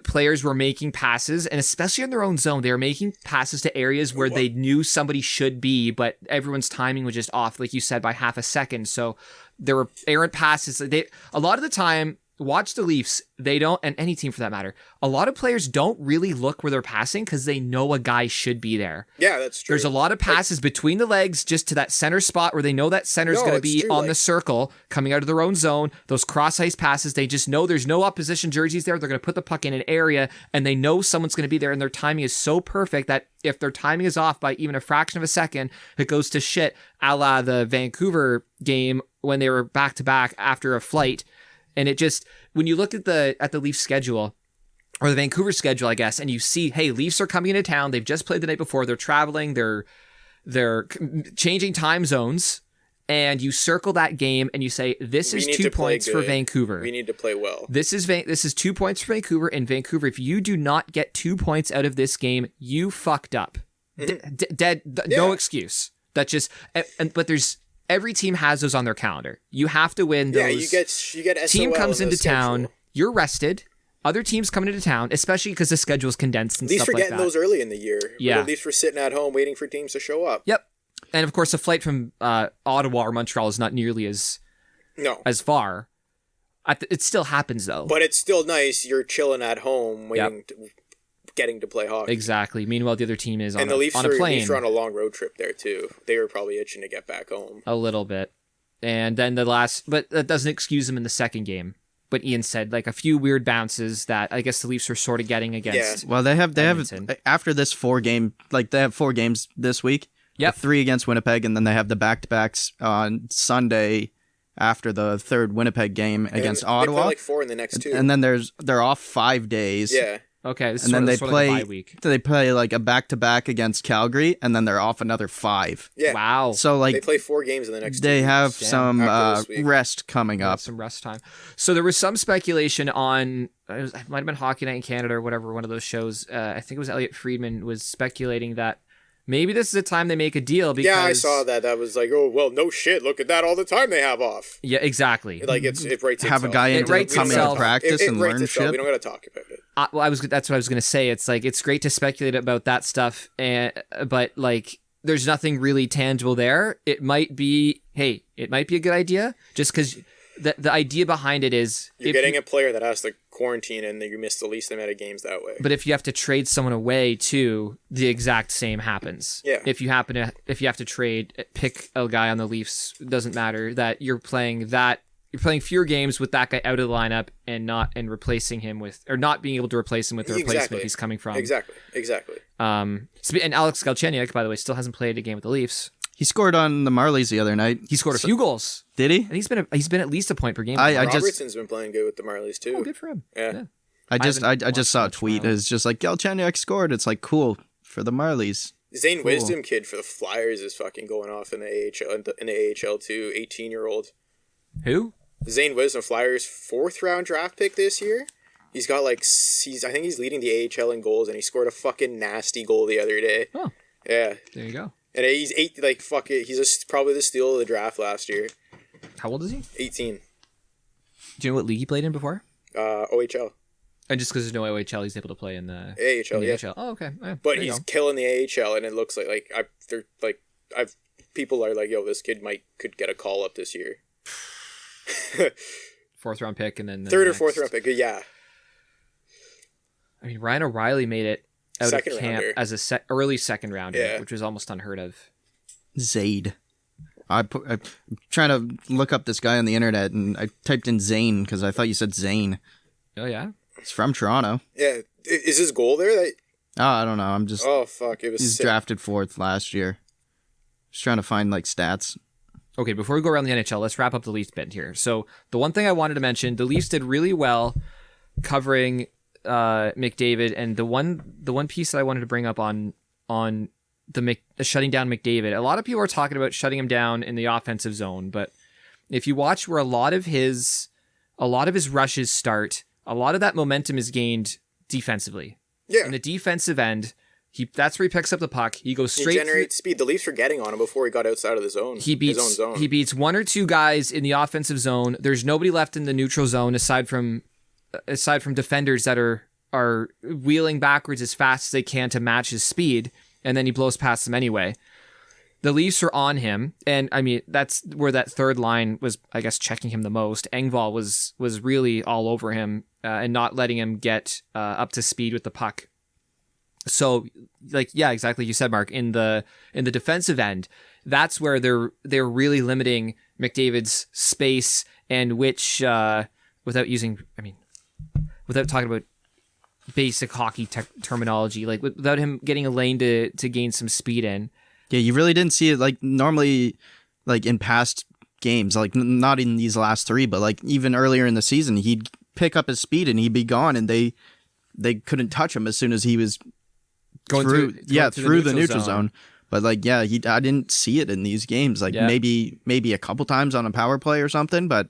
players were making passes, and especially in their own zone, they were making passes to areas where they knew somebody should be, but everyone's timing was just off, like you said, by half a second. So there were errant passes. A lot of the time, watch the Leafs, they don't, and any team for that matter, a lot of players don't really look where they're passing because they know a guy should be there. Yeah, that's true. There's a lot of passes between the legs just to that center spot where they know that center's going to it's be true, on like- the circle coming out of their own zone. Those cross ice passes, they just know there's no opposition jerseys there. They're going to put the puck in an area and they know someone's going to be there, and their timing is so perfect that if their timing is off by even a fraction of a second, it goes to shit, a la the Vancouver game when they were back to back after a flight. And it just, when you look at the Leafs schedule, or the Vancouver schedule, I guess, and you see, hey, Leafs are coming into town. They've just played the night before. They're traveling. They're changing time zones. And you circle that game and you say, this is 2 points for Vancouver. We need to play well. This is 2 points for Vancouver. And Vancouver, if you do not get 2 points out of this game, you fucked up. Dead. No excuse. That just, but there's, every team has those on their calendar. You have to win those. Yeah, you get SOL team comes in the into town, schedule. you're rested, other teams coming into town, especially because the schedule's condensed and At least stuff for like getting that. those early in the year. Yeah. At least for sitting at home waiting for teams to show up. Yep. And of course, the flight from Ottawa or Montreal is not nearly as far. It still happens, though. But it's still nice. You're chilling at home waiting getting to play hockey. Exactly. Meanwhile, the other team is on a plane. And the Leafs are on a long road trip there, too. They were probably itching to get back home. A little bit. And then but that doesn't excuse them in the second game. But Ian said, like, a few weird bounces that I guess the Leafs were sort of getting against. Well, they have Edmonton. after this 4 game, like they have 4 games this week. Yep. 3 against Winnipeg, and then they have the back-to-backs on Sunday after the third Winnipeg game against Ottawa. They play like 4 in the next 2. And then they're off 5 days. Yeah. Okay, this and then is sort of like a bye week. They play like a back-to-back against Calgary, and then they're off another 5. Yeah. Wow. So like they play 4 games in the next 2 they weeks. have some After this week. rest coming up. Some rest time. So there was some speculation on, it might have been Hockey Night in Canada or whatever, one of those shows. I think it was Elliot Friedman was speculating that maybe this is the time they make a deal because... Yeah, I saw that. That was like, oh, well, no shit. Look at that all the time they have off. Yeah, exactly. Like, it writes itself. Have a guy It writes come into itself. practice It and writes learn itself. shit. We don't got to talk about it. That's what I was going to say. It's like, it's great to speculate about that stuff, but like, there's nothing really tangible there. It might be a good idea just because the idea behind it is You're getting a player that has to quarantine and you miss the least amount of games that way. But if you have to trade someone away too, the exact same happens. Yeah. If you have to pick a guy on the Leafs, it doesn't matter that you're playing fewer games with that guy out of the lineup and replacing him with, or not being able to replace him with the replacement he's coming from. Exactly. And Alex Galchenyuk, by the way, still hasn't played a game with the Leafs. He scored on the Marlies the other night. He scored a few goals. Did he? And he's been at least a point per game. Robertson's been playing good with the Marlies too. Oh, good for him. Yeah. I just saw a tweet. It's just like Galchenyuk scored. It's like cool for the Marlies. Zane Wisdom kid for the Flyers is fucking going off in the AHL too. 18-year-old. Who? Zane Wisdom, Flyers 4th round draft pick this year. He's got I think he's leading the AHL in goals, and he scored a fucking nasty goal the other day. Oh. Yeah. There you go. And he's he's probably the steal of the draft last year. How old is he? 18. Do you know what league he played in before? OHL. And just because there's no OHL, he's able to play in the AHL. Yeah. AHL. Oh, okay. But he's killing the AHL, and it looks people are like, yo, this kid could get a call up this year. 4th round pick, and then the 3rd next. or 4th round pick. Yeah. I mean, Ryan O'Reilly made it out Second of camp rounder. as a early second rounder, Yeah. which was almost unheard of. Zaid. I'm trying to look up this guy on the internet, and I typed in Zane because I thought you said Zane. Oh yeah. He's from Toronto. Yeah. Is his goal there? Oh, I don't know. I'm just. Oh fuck! It was. He's sick. drafted 4th last year. Just trying to find like stats. Okay, before we go around the NHL, let's wrap up the Leafs bit here. So the one thing I wanted to mention, the Leafs did really well covering McDavid, and the one piece that I wanted to bring up on the shutting down McDavid. A lot of people are talking about shutting him down in the offensive zone, but if you watch where a lot of his rushes start, a lot of that momentum is gained defensively. Yeah. In the defensive end, that's where he picks up the puck. He goes straight. He generates speed. The Leafs were getting on him before he got outside of the zone. He beats his own zone. He beats 1 or 2 guys in the offensive zone. There's nobody left in the neutral zone aside from defenders that are wheeling backwards as fast as they can to match his speed, and then he blows past them anyway. The Leafs are on him, and I mean that's where that third line was, I guess, checking him the most. Engvall was really all over him and not letting him get up to speed with the puck. So, exactly. You said, Mark, in the defensive end, that's where they're really limiting McDavid's space, and which without talking about basic hockey terminology, like without him getting a lane to gain some speed in. Yeah, you really didn't see it like normally, like in past games, like not in these last 3, but like even earlier in the season, he'd pick up his speed and he'd be gone, and they couldn't touch him as soon as he was going through the neutral zone. But like, yeah, I didn't see it in these games. Like maybe a couple times on a power play or something, but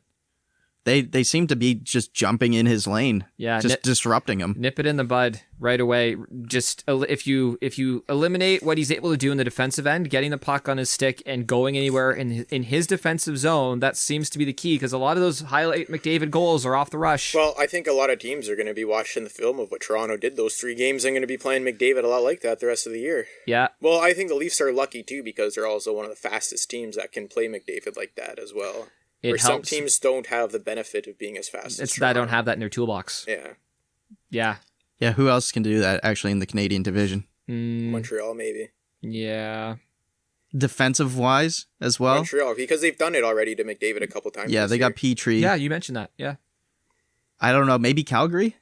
they seem to be just jumping in his lane. Yeah, just disrupting him. Nip it in the bud right away. Just if you eliminate what he's able to do in the defensive end, getting the puck on his stick and going anywhere in his defensive zone, that seems to be the key, because a lot of those highlight McDavid goals are off the rush. Well, I think a lot of teams are going to be watching the film of what Toronto did those 3 games and going to be playing McDavid a lot like that the rest of the year. Yeah. Well, I think the Leafs are lucky too, because they're also one of the fastest teams that can play McDavid like that as well. Where some teams don't have the benefit of being as fast as Toronto. They don't have that in their toolbox. Yeah. Yeah. Yeah, who else can do that actually in the Canadian division? Montreal, maybe. Yeah. Defensive-wise as well? Montreal, because they've done it already to McDavid a couple times. Yeah, they got Petrie. Yeah, you mentioned that. Yeah. I don't know, maybe Calgary?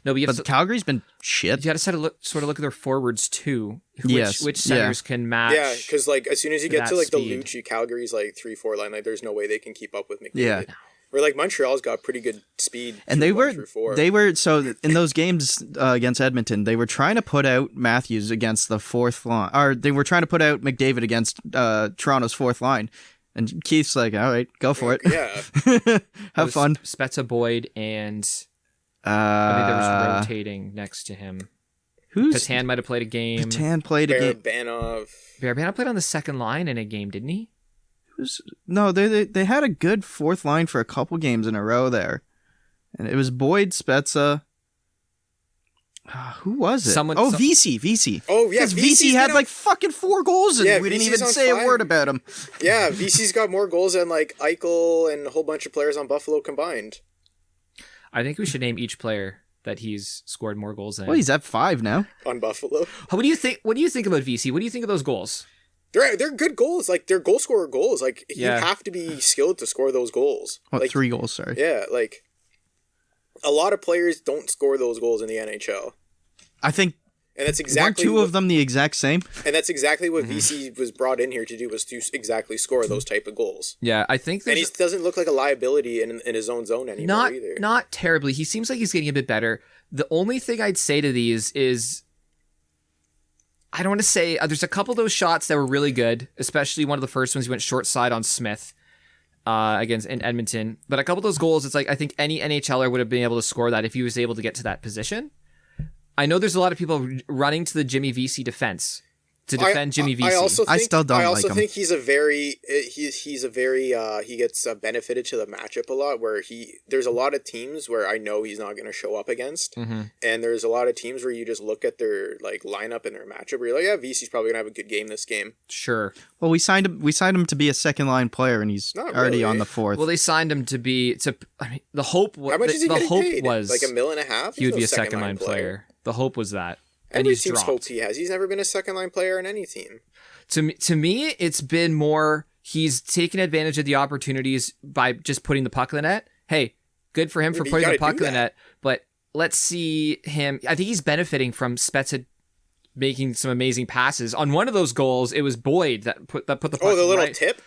No, but Calgary's been shit. You got to sort of look at their forwards too. Which centers can match. Yeah, because like as soon as you get to like speed. the Lucci, Calgary's like 3-4 line, like there's no way they can keep up with McDavid. Yeah. Where like Montreal's got pretty good speed. And they were so in those games against Edmonton, they were trying to put out Matthews against the fourth line, or they were trying to put out McDavid against Toronto's fourth line. And Keith's like, all right, go for it. Yeah. Have fun. Spezza, Boyd, and I think there was rotating next to him. Patan might have played a game. Patan played a game. Barabanov played on the second line in a game, didn't he? No, they had a good fourth line for a couple games in a row there. And it was Boyd, Spezza. Who was it? VC. Oh, yeah. Because VC had like fucking 4 goals and we didn't even say a word about him. Yeah, VC's got more goals than like Eichel and a whole bunch of players on Buffalo combined. I think we should name each player that he's scored more goals than. Well, he's at 5 now. On Buffalo. What do you think about VC? What do you think of those goals? They're good goals. Like, they're goal scorer goals. Like, you have to be skilled to score those goals. What, like, 3 goals, sorry. Yeah, like, a lot of players don't score those goals in the NHL. I think and that's exactly weren't 2 of them the exact same? And that's exactly what VC was brought in here to do, was to exactly score those type of goals. Yeah, I think and he doesn't look like a liability in his own zone anymore either. Not terribly. He seems like he's getting a bit better. The only thing I'd say to these is, I don't want to say, there's a couple of those shots that were really good, especially one of the first ones he went short side on Smith against in Edmonton. But a couple of those goals, it's like, I think any NHLer would have been able to score that if he was able to get to that position. I know there's a lot of people running to the Jimmy VC defense to defend Jimmy VC. I still don't like him. I also think he's a very he gets benefited to the matchup a lot, where there's a lot of teams where I know he's not going to show up against, and there's a lot of teams where you just look at their like lineup and their matchup where you're like, yeah, VC's probably going to have a good game this game. Sure. Well, we signed him to be a second line player, and he's already on the 4th. Well, they signed him to be the hope was how much is he getting paid? Was like $1.5 million. He would be a second line player. The hope was that. And every team's hope he has. He's never been a second line player in any team. To me, it's been more he's taken advantage of the opportunities by just putting the puck in the net. Hey, good for him for putting the puck in the net. But let's see him. I think he's benefiting from Spezza making some amazing passes. On one of those goals, it was Boyd that put the puck. Oh, the little tip.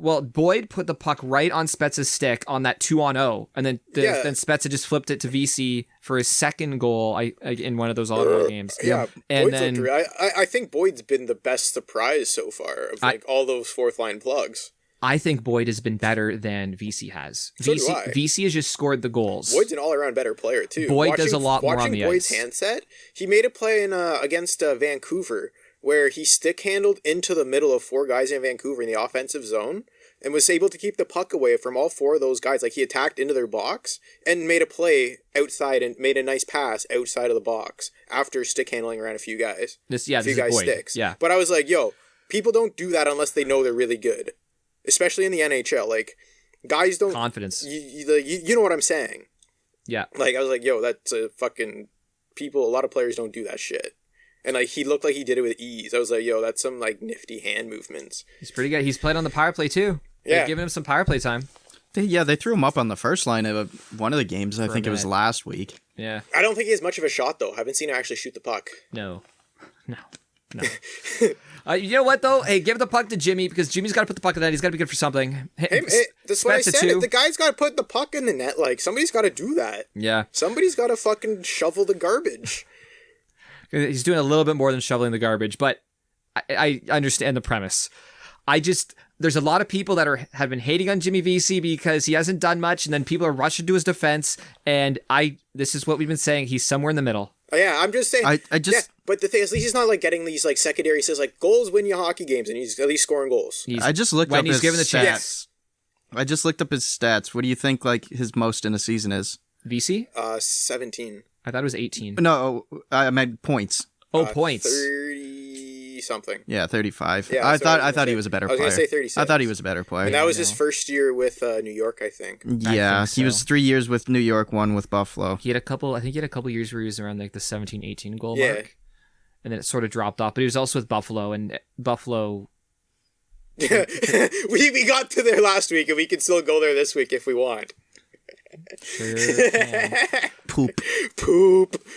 Boyd put the puck right on Spezza's stick on that 2-on-0, and then Spezza just flipped it to VC for his second goal in one of those Ottawa games. Yeah, and Boyd's then I think Boyd's been the best surprise so far of like all those fourth line plugs. I think Boyd has been better than VC has. So do I. VC has just scored the goals. Boyd's an all-around better player too. Boyd does a lot more on the ice. Watching Boyd's handset, he made a play in against Vancouver where he stick-handled into the middle of 4 guys in Vancouver in the offensive zone and was able to keep the puck away from all 4 of those guys. Like, he attacked into their box and made a play outside and made a nice pass outside of the box after stick-handling around a few guys. This is Boyd. Sticks. Yeah. But I was like, yo, people don't do that unless they know they're really good. Especially in the NHL. Like, guys don't... Confidence. You know what I'm saying. Yeah. Like, I was like, yo, that's a fucking... A lot of players don't do that shit. And like he looked like he did it with ease. I was like, yo, that's some like nifty hand movements. He's pretty good. He's played on the power play too. Yeah. They've given him some power play time. They threw him up on the first line of one of the games. I think it was last week. Yeah. I don't think he has much of a shot though. I haven't seen him actually shoot the puck. No. You know what though? Hey, give the puck to Jimmy because Jimmy's got to put the puck in the net. He's got to be good for something. Hey, that's what I said. The guy's got to put the puck in the net. Like somebody's got to do that. Yeah. Somebody's got to fucking shovel the garbage. He's doing a little bit more than shoveling the garbage, but I understand the premise. there's a lot of people that have been hating on Jimmy Vesey because he hasn't done much, and then people are rushing to his defense. And this is what we've been saying. He's somewhere in the middle. Oh, yeah, I'm just saying. But the thing is, at least he's not like getting these like secondary assists. Like goals win you hockey games, and he's at least scoring goals. I just looked up his given the stats. chance. I just looked up his stats. What do you think like his most in a season is? Vesey? 17. I thought it was 18. No, I meant points. Oh, points. 30 something. Yeah, 35. Yeah, I thought he was a better player. I was going to say 36. I thought he was a better player. And that was his first year with New York, I think. Yeah, he was 3 years with New York, 1 with Buffalo. He had a couple years where he was around like the 17, 18 goal mark. And then it sort of dropped off. But he was also with Buffalo, and Buffalo... we got to there last week, and we can still go there this week if we want. Sure can. Poop.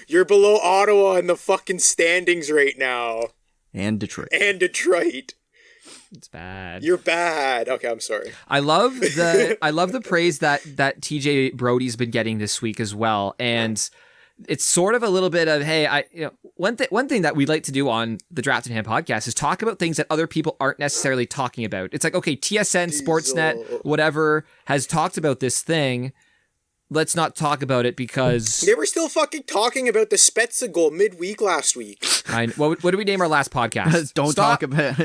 You're below Ottawa in the fucking standings right now. And Detroit. It's bad. You're bad. Okay, I'm sorry. I love the praise that TJ Brodie's been getting this week as well, and it's sort of a little bit of, hey, one thing that we like to do on the Draft in Hand podcast is talk about things that other people aren't necessarily talking about. It's like, okay, TSN, Sportsnet, whatever has talked about this thing. Let's not talk about it because they were still fucking talking about the Spezza goal midweek last week. What did we name our last podcast? Stop talking about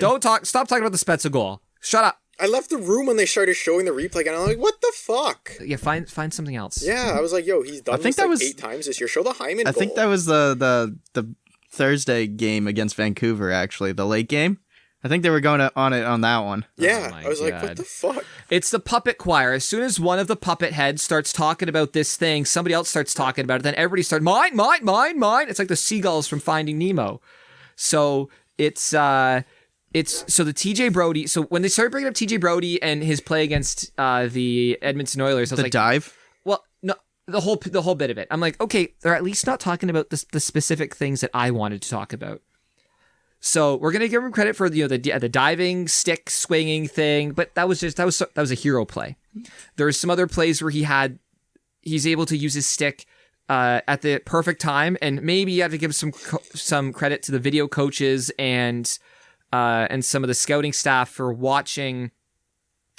I left the room when they started showing the replay, and I'm like, what the fuck? Yeah, find something else. Yeah, I was like, yo, he's done this 8 times this year. Show the Hyman goal. I think that was the Thursday game against Vancouver, actually, the late game. I think they were going on that one. Yeah, oh I was like, what the fuck? It's the puppet choir. As soon as one of the puppet heads starts talking about this thing, somebody else starts talking about it. Then everybody starts, mine. It's like the seagulls from Finding Nemo. So it's so the TJ Brodie. So when they started bringing up TJ Brodie and his play against the Edmonton Oilers, I was like, dive. Well, no, the whole bit of it. I'm like, okay, they're at least not talking about the specific things that I wanted to talk about. So we're gonna give him credit for the diving, stick swinging thing, but that was a hero play. There's some other plays where he's able to use his stick at the perfect time, and maybe you have to give some credit to the video coaches and some of the scouting staff for watching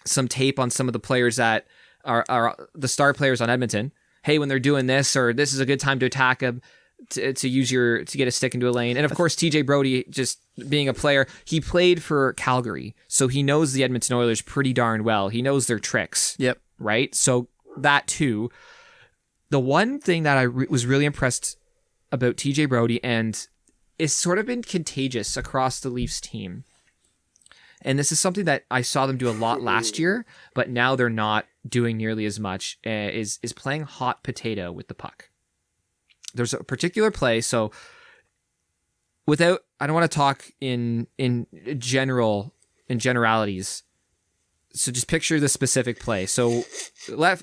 some tape on some of the players that are the star players on Edmonton. Hey, when they're doing this, or this is a good time to attack them. To get a stick into a lane. And of course, TJ Brodie, just being a player, he played for Calgary, so he knows the Edmonton Oilers pretty darn well. He knows their tricks. Yep. Right? So that too. The one thing that I was really impressed about TJ Brodie, and it's sort of been contagious across the Leafs team, and this is something that I saw them do a lot last year, but now they're not doing nearly as much, is playing hot potato with the puck. There's a particular play, so I don't want to talk in generalities. So just picture the specific play. So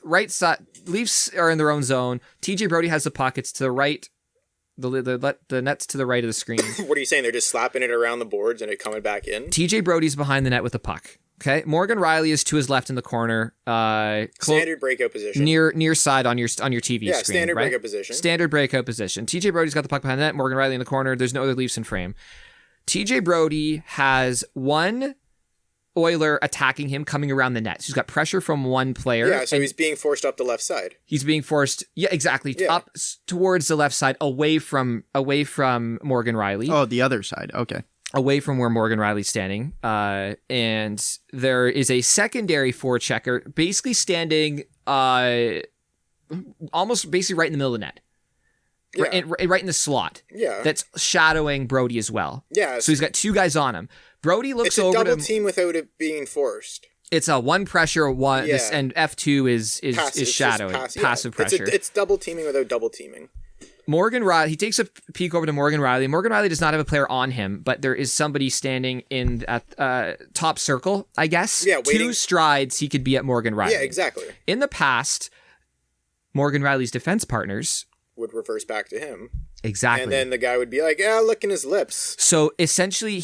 right side, Leafs are in their own zone. TJ Brodie has the puck. It's to the right. The net's to the right of the screen. What are you saying? They're just slapping it around the boards and it coming back in? TJ Brodie's behind the net with the puck. Okay, Morgan Riley is to his left in the corner. Standard breakout position. Near side on your TV screen. Yeah, standard right? breakout position. Standard breakout position. TJ Brodie's got the puck behind the net. Morgan Riley in the corner. There's no other Leafs in frame. TJ Brodie has one Oiler attacking him coming around the net. So he's got pressure from one player. Yeah, so he's being forced up the left side. He's being forced, yeah, exactly, up towards the left side, away from Morgan Riley. Oh, the other side. Okay. Away from where Morgan Riley's standing. And there is a secondary forechecker basically standing almost basically right in the middle of the net. Yeah. Right in the slot. Yeah. That's shadowing Brodie as well. Yeah. So he's got two guys on him. Brodie looks over to... It's a double team without it being forced. It's a one pressure, one, and F2 is shadowing, passive pressure. It's double teaming without double teaming. Morgan Riley, he takes a peek over to Morgan Riley. Morgan Riley does not have a player on him, but there is somebody standing in at top circle, I guess. Yeah, waiting. 2 strides, he could be at Morgan Riley. Yeah, exactly. In the past, Morgan Riley's defense partners would reverse back to him. Exactly. And then the guy would be like, licking his lips. So essentially,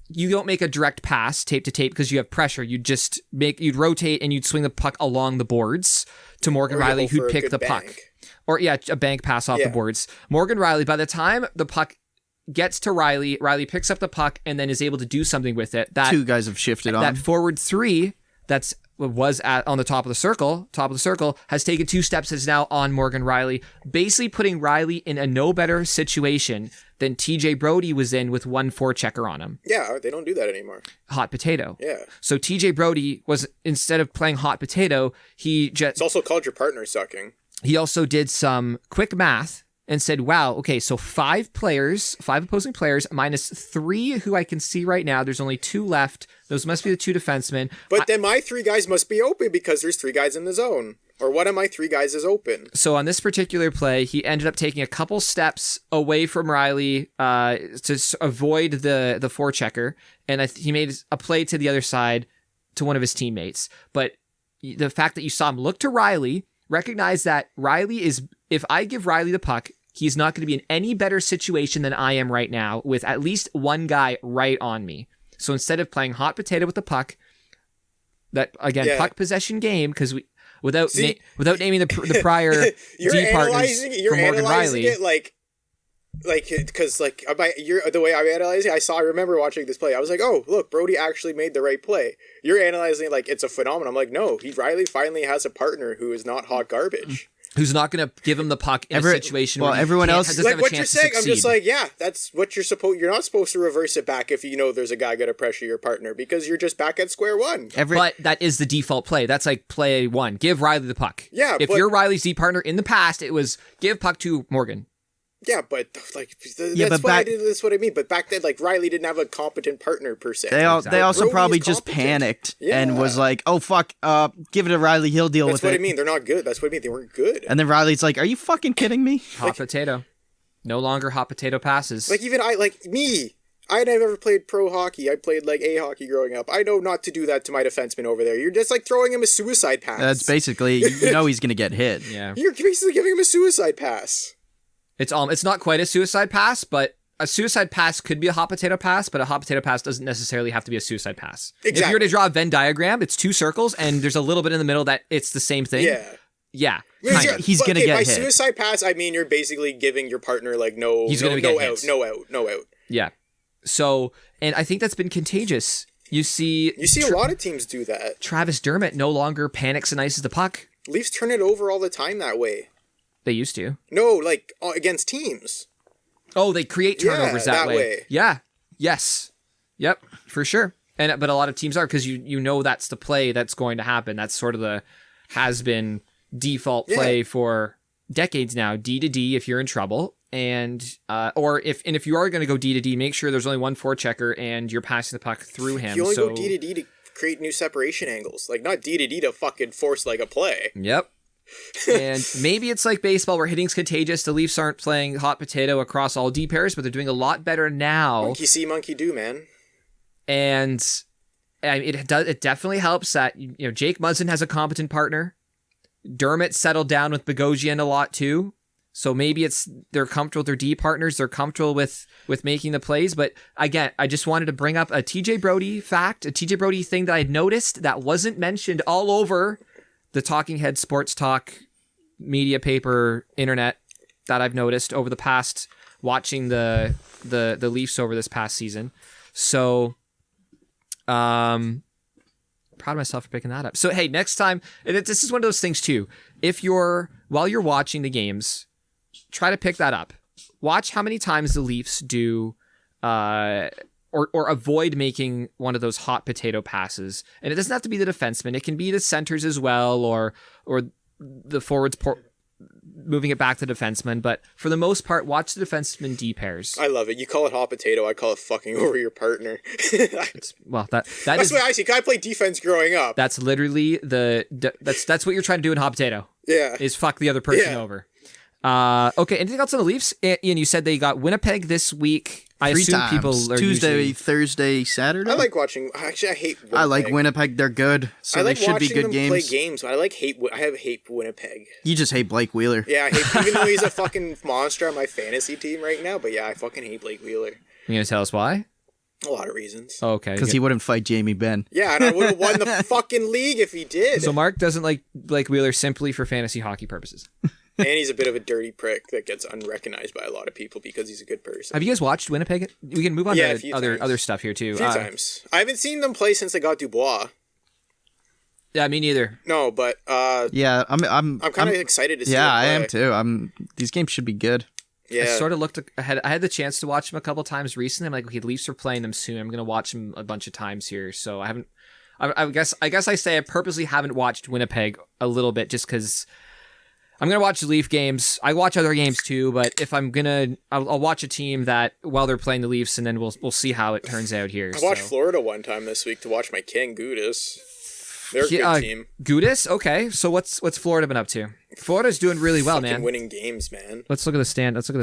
you don't make a direct pass tape to tape because you have pressure. You'd rotate and you'd swing the puck along the boards to Morgan Riley, who'd pick the puck. Or a bank pass off the boards. Morgan Riley, by the time the puck gets to Riley. Riley picks up the puck and then is able to do something with it. That two guys have shifted on. That forward three was on the top of the circle, has taken 2 steps, is now on Morgan Riley, basically putting Riley in a no better situation than TJ Brodie was in with 1 forechecker on him. Yeah, they don't do that anymore. Hot potato. Yeah. So TJ Brodie was, instead of playing hot potato, It's also called your partner sucking. He also did some quick math and said, wow, okay, so 5 opposing players, minus 3 who I can see right now. There's only 2 left. Those must be the 2 defensemen. But then my 3 guys must be open because there's 3 guys in the zone. Or one of my 3 guys is open. So on this particular play, he ended up taking a couple steps away from Riley to avoid the forechecker. And he made a play to the other side to one of his teammates. But the fact that you saw him look to Riley, recognize that Riley is, if I give Riley the puck, he's not going to be in any better situation than I am right now with at least 1 guy right on me. So instead of playing hot potato with the puck, puck possession game, because we without naming the prior D partners for Morgan Riley. It because the way I'm analyzing it, I remember watching this play. I was like, oh, look, Brodie actually made the right play. You're analyzing it like it's a phenomenon. I'm like, no, Riley finally has a partner who is not hot garbage. Who's not going to give him the puck in a situation where everyone else doesn't have a what chance you're saying. to I'm succeed. just like, yeah, that's what you're supposed. You're not supposed to reverse it back if you know there's a guy going to pressure your partner because you're just back at square one. But that is the default play. That's like play 1. Give Riley the puck. Yeah, if you're Riley's D partner in the past, it was give puck to Morgan. Yeah, but that's what I mean. But back then, like Riley didn't have a competent partner per se. They also Brodie probably is just competent. panicked Yeah. and was like, "Oh fuck, give it to Riley. He'll deal with it." That's what I mean. They're not good. That's what I mean. They weren't good. And then Riley's like, "Are you fucking kidding me?" Hot potato. No longer hot potato passes. Like even I never played pro hockey. I played like A hockey growing up. I know not to do that to my defenseman over there. You're just like throwing him a suicide pass. That's basically, he's gonna get hit. Yeah. You're basically giving him a suicide pass. It's not quite a suicide pass, but a suicide pass could be a hot potato pass, but a hot potato pass doesn't necessarily have to be a suicide pass. Exactly. If you were to draw a Venn diagram, it's 2 circles, and there's a little bit in the middle that it's the same thing. Yeah. He's gonna get by hit. By suicide pass, I mean you're basically giving your partner like no out. Yeah. So, and I think that's been contagious. You see a lot of teams do that. Travis Dermott no longer panics and ices the puck. Leafs turn it over all the time that way. They used to. No, like against teams. Oh, they create turnovers that way. way. Yeah. Yes. Yep. For sure. But a lot of teams are, because you know that's the play that's going to happen. That's sort of the has been default play for decades now. D to D if you're in trouble, and if you are going to go D to D, make sure there's only 1 forechecker and you're passing the puck through him. You only go D to D to create new separation angles, like not D to D to fucking force like a play. Yep. And maybe it's like baseball where hitting's contagious. The Leafs aren't playing hot potato across all D pairs, but they're doing a lot better now. Monkey see, monkey do, man. And it definitely helps that Jake Muzzin has a competent partner. Dermott settled down with Bogosian a lot too. So maybe they're comfortable with their D partners. They're comfortable with making the plays. But again, I just wanted to bring up a TJ Brodie fact, a TJ Brodie thing that I had noticed that wasn't mentioned all over the Talking Head Sports Talk media paper internet that I've noticed over the past watching the Leafs over this past season. So proud of myself for picking that up. So hey, next time, and this is one of those things too. While you're watching the games, try to pick that up. Watch how many times the Leafs do or avoid making one of those hot potato passes. And it doesn't have to be the defenseman. It can be the centers as well, or the forwards moving it back to defenseman. But for the most part, watch the defenseman D pairs. I love it. You call it hot potato. I call it fucking over your partner. That's the way I see. I played defense growing up. That's literally that's what you're trying to do in hot potato. Yeah. Is fuck the other person over. Okay, anything else on the Leafs? Ian, you said they got Winnipeg this week. I 3 assume times. people are Tuesday, usually... Thursday, Saturday. I like watching. Actually, I hate Winnipeg. I like Winnipeg. They're good, so I like they should be good them games. Play games, but I hate Winnipeg. You just hate Blake Wheeler. Yeah, I hate, even though he's a fucking monster on my fantasy team right now. But yeah, I fucking hate Blake Wheeler. You gonna tell us why? A lot of reasons. Oh, okay, because he wouldn't fight Jamie Benn. Yeah, and I would have won the fucking league if he did. So Mark doesn't like Blake Wheeler simply for fantasy hockey purposes. And he's a bit of a dirty prick that gets unrecognized by a lot of people because he's a good person. Have you guys watched Winnipeg? We can move on to other stuff here too. A few times. I haven't seen them play since they got Dubois. Yeah, me neither. No, but yeah, I'm kind of excited to see. Yeah, them play. I am too. These games should be good. Yeah. I sort of looked ahead. I had the chance to watch them a couple times recently. I'm like, okay, the Leafs are playing them soon. I'm gonna watch them a bunch of times here. So I haven't. I guess I say I purposely haven't watched Winnipeg a little bit just because I'm gonna watch the Leaf games. I watch other games too, but if I'm I'll watch a team that while they're playing the Leafs, and then we'll see how it turns out here. I watched Florida one time this week to watch my King Gudis. They're a good team. Gudis, okay. So what's Florida been up to? Florida's doing really well, man. Winning games, man. Let's look at the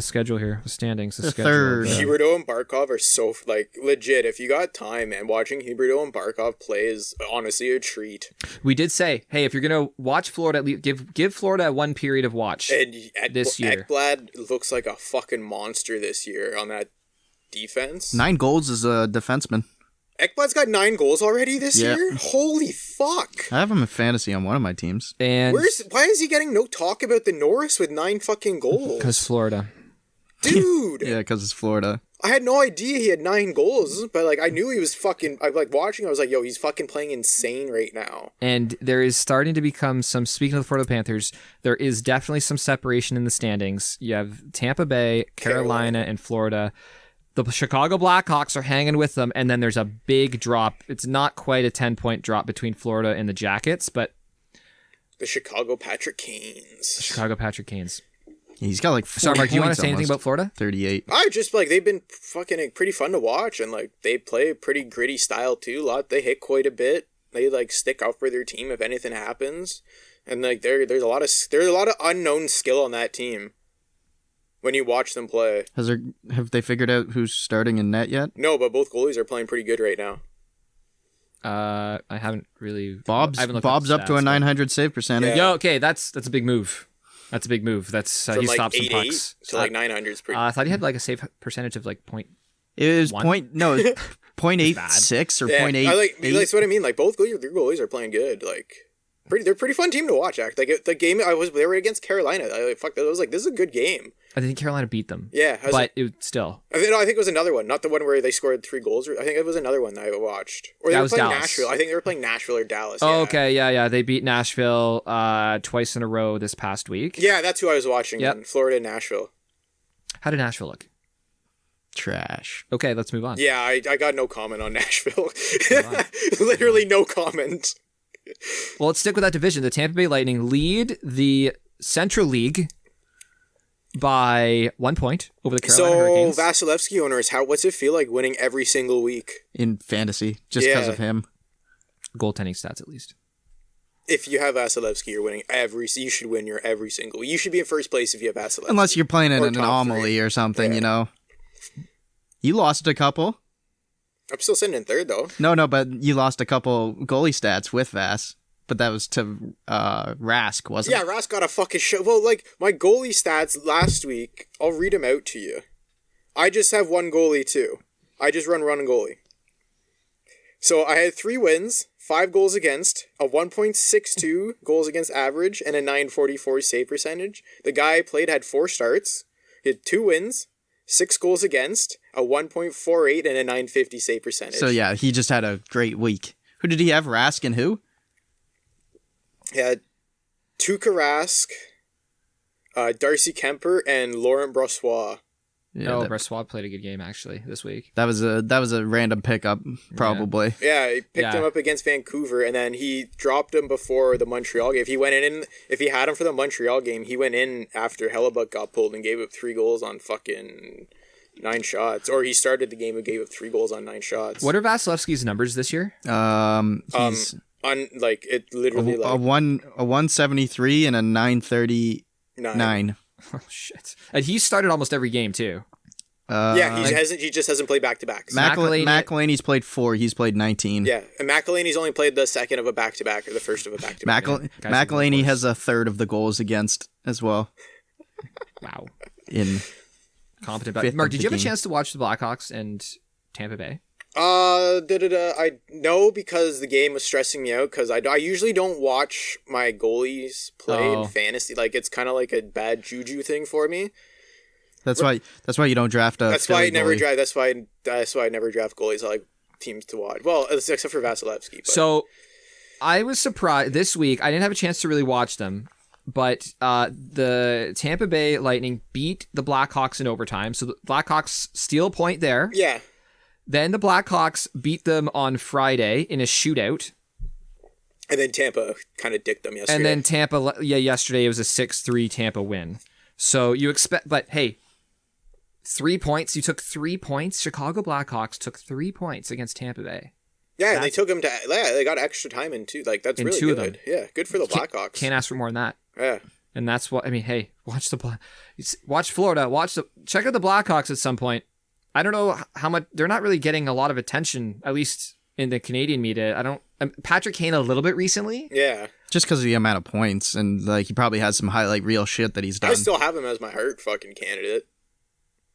schedule here. The standings. The schedule. Third. Huberdeau and Barkov are so legit. If you got time, man, watching Huberdeau and Barkov play is honestly a treat. We did say, hey, if you're gonna watch Florida, give Florida one period of watch this year. Ekblad looks like a fucking monster this year on that defense. 9 goals as a defenseman. Ekblad's got 9 goals already this year? Holy fuck. I have him in fantasy on one of my teams. And why is he getting no talk about the Norris with 9 fucking goals? Because Florida. Dude. Yeah, because it's Florida. I had no idea he had 9 goals, but I knew he was fucking, watching, I was like, yo, he's fucking playing insane right now. And there is starting to become speaking of the Florida Panthers, there is definitely some separation in the standings. You have Tampa Bay, Carolina, and Florida. The Chicago Blackhawks are hanging with them, and then there's a big drop. It's not quite a 10-point drop between Florida and the Jackets, but... The Chicago Patrick Canes. He's got 40 Sorry, Mark, do you want to say almost. anything about Florida? 38. I just, they've been fucking pretty fun to watch, and, they play a pretty gritty style, too. They hit quite a bit. They, stick up for their team if anything happens. And, there's a lot of unknown skill on that team. When you watch them play. Have they figured out who's starting in net yet? No, but both goalies are playing pretty good right now. I haven't really... Bob's up to a 900 save percentage. Yeah, okay, that's a big move. That's he stopped some pucks. To 900 is pretty... I thought he had a save percentage of point. It was 0.86 or 0.8. That's what I mean. Both goalies are playing good. They're a pretty fun team to watch. The game they were against Carolina. I was like, this is a good game. I think Carolina beat them. Yeah, but still. I think it was another one, not the one where they scored 3 goals. I think it was another one that I watched. Or they were playing Dallas. Nashville. I think they were playing Nashville or Dallas. Oh, okay, yeah. They beat Nashville twice in a row this past week. Yeah, that's who I was watching. Yep. Florida and Nashville. How did Nashville look? Trash. Okay, let's move on. Yeah, I got no comment on Nashville. Literally no comment. Well, let's stick with that division. The Tampa Bay Lightning lead the Central League by 1 point over the Carolina Hurricanes. So, Vasilevsky owners, what's it feel like winning every single week? In fantasy, just because of him. Goaltending stats, at least. If you have Vasilevsky, you're winning you should win your every single week. You should be in first place if you have Vasilevsky. Unless you're playing in an anomaly or something, You lost a couple. I'm still sitting in third, though. No, but you lost a couple goalie stats with Vass. But that was to Rask, wasn't it? Yeah, Rask got a fucking show. Well, my goalie stats last week, I'll read them out to you. I just have one goalie, too. I just run goalie. So I had 3 wins, 5 goals against, a 1.62 goals against average, and a 944 save percentage. The guy I played had 4 starts. He had 2 wins, 6 goals against, a 1.48, and a 950 save percentage. So yeah, he just had a great week. Who did he have? Rask and who? He had Tuukka Rask, Darcy Kemper, and Laurent Brossoit. Yeah, Brossoit played a good game actually this week. That was a random pickup, probably. Yeah, he picked him up against Vancouver, and then he dropped him before the Montreal game. If he had him for the Montreal game, he went in after Hellebuck got pulled and gave up 3 goals on fucking 9 shots. Or he started the game and gave up 3 goals on 9 shots. What are Vasilevsky's numbers this year? He's it literally a 173 and a 939. Oh shit! And he started almost every game too. He just hasn't played back-to-backs. McElhaney's played 4. He's played 19. Yeah, and McElhaney's only played the second of a back-to-back or the first of a back-to-back. McElhaney has a third of the goals against as well. Wow. In competent. Mark, did you have a chance to watch the Blackhawks and Tampa Bay? I know because the game was stressing me out because I usually don't watch my goalies play in fantasy. Like, it's kind of like a bad juju thing for me. That's why you don't draft a. That's why I never draft. That's why I never draft goalies. I like teams to watch. Well, except for Vasilevsky. But. So, I was surprised this week. I didn't have a chance to really watch them, but the Tampa Bay Lightning beat the Blackhawks in overtime. So the Blackhawks steal a point there. Yeah. Then the Blackhawks beat them on Friday in a shootout. And then Tampa kind of dicked them yesterday. And then Tampa, yesterday it was a 6-3 Tampa win. So you expect, but hey, 3 points. You took 3 points. Chicago Blackhawks took 3 points against Tampa Bay. Yeah, and they took them to, they got extra time in two. Like, that's really good. Yeah, good for the Blackhawks. Can't ask for more than that. Yeah. And that's what, I mean, hey, watch Florida, check out the Blackhawks at some point. I don't know how much, they're not really getting a lot of attention, at least in the Canadian media. Patrick Kane a little bit recently. Yeah. Just because of the amount of points, and like he probably has some highlight real shit that he's done. I still have him as my Hart fucking candidate.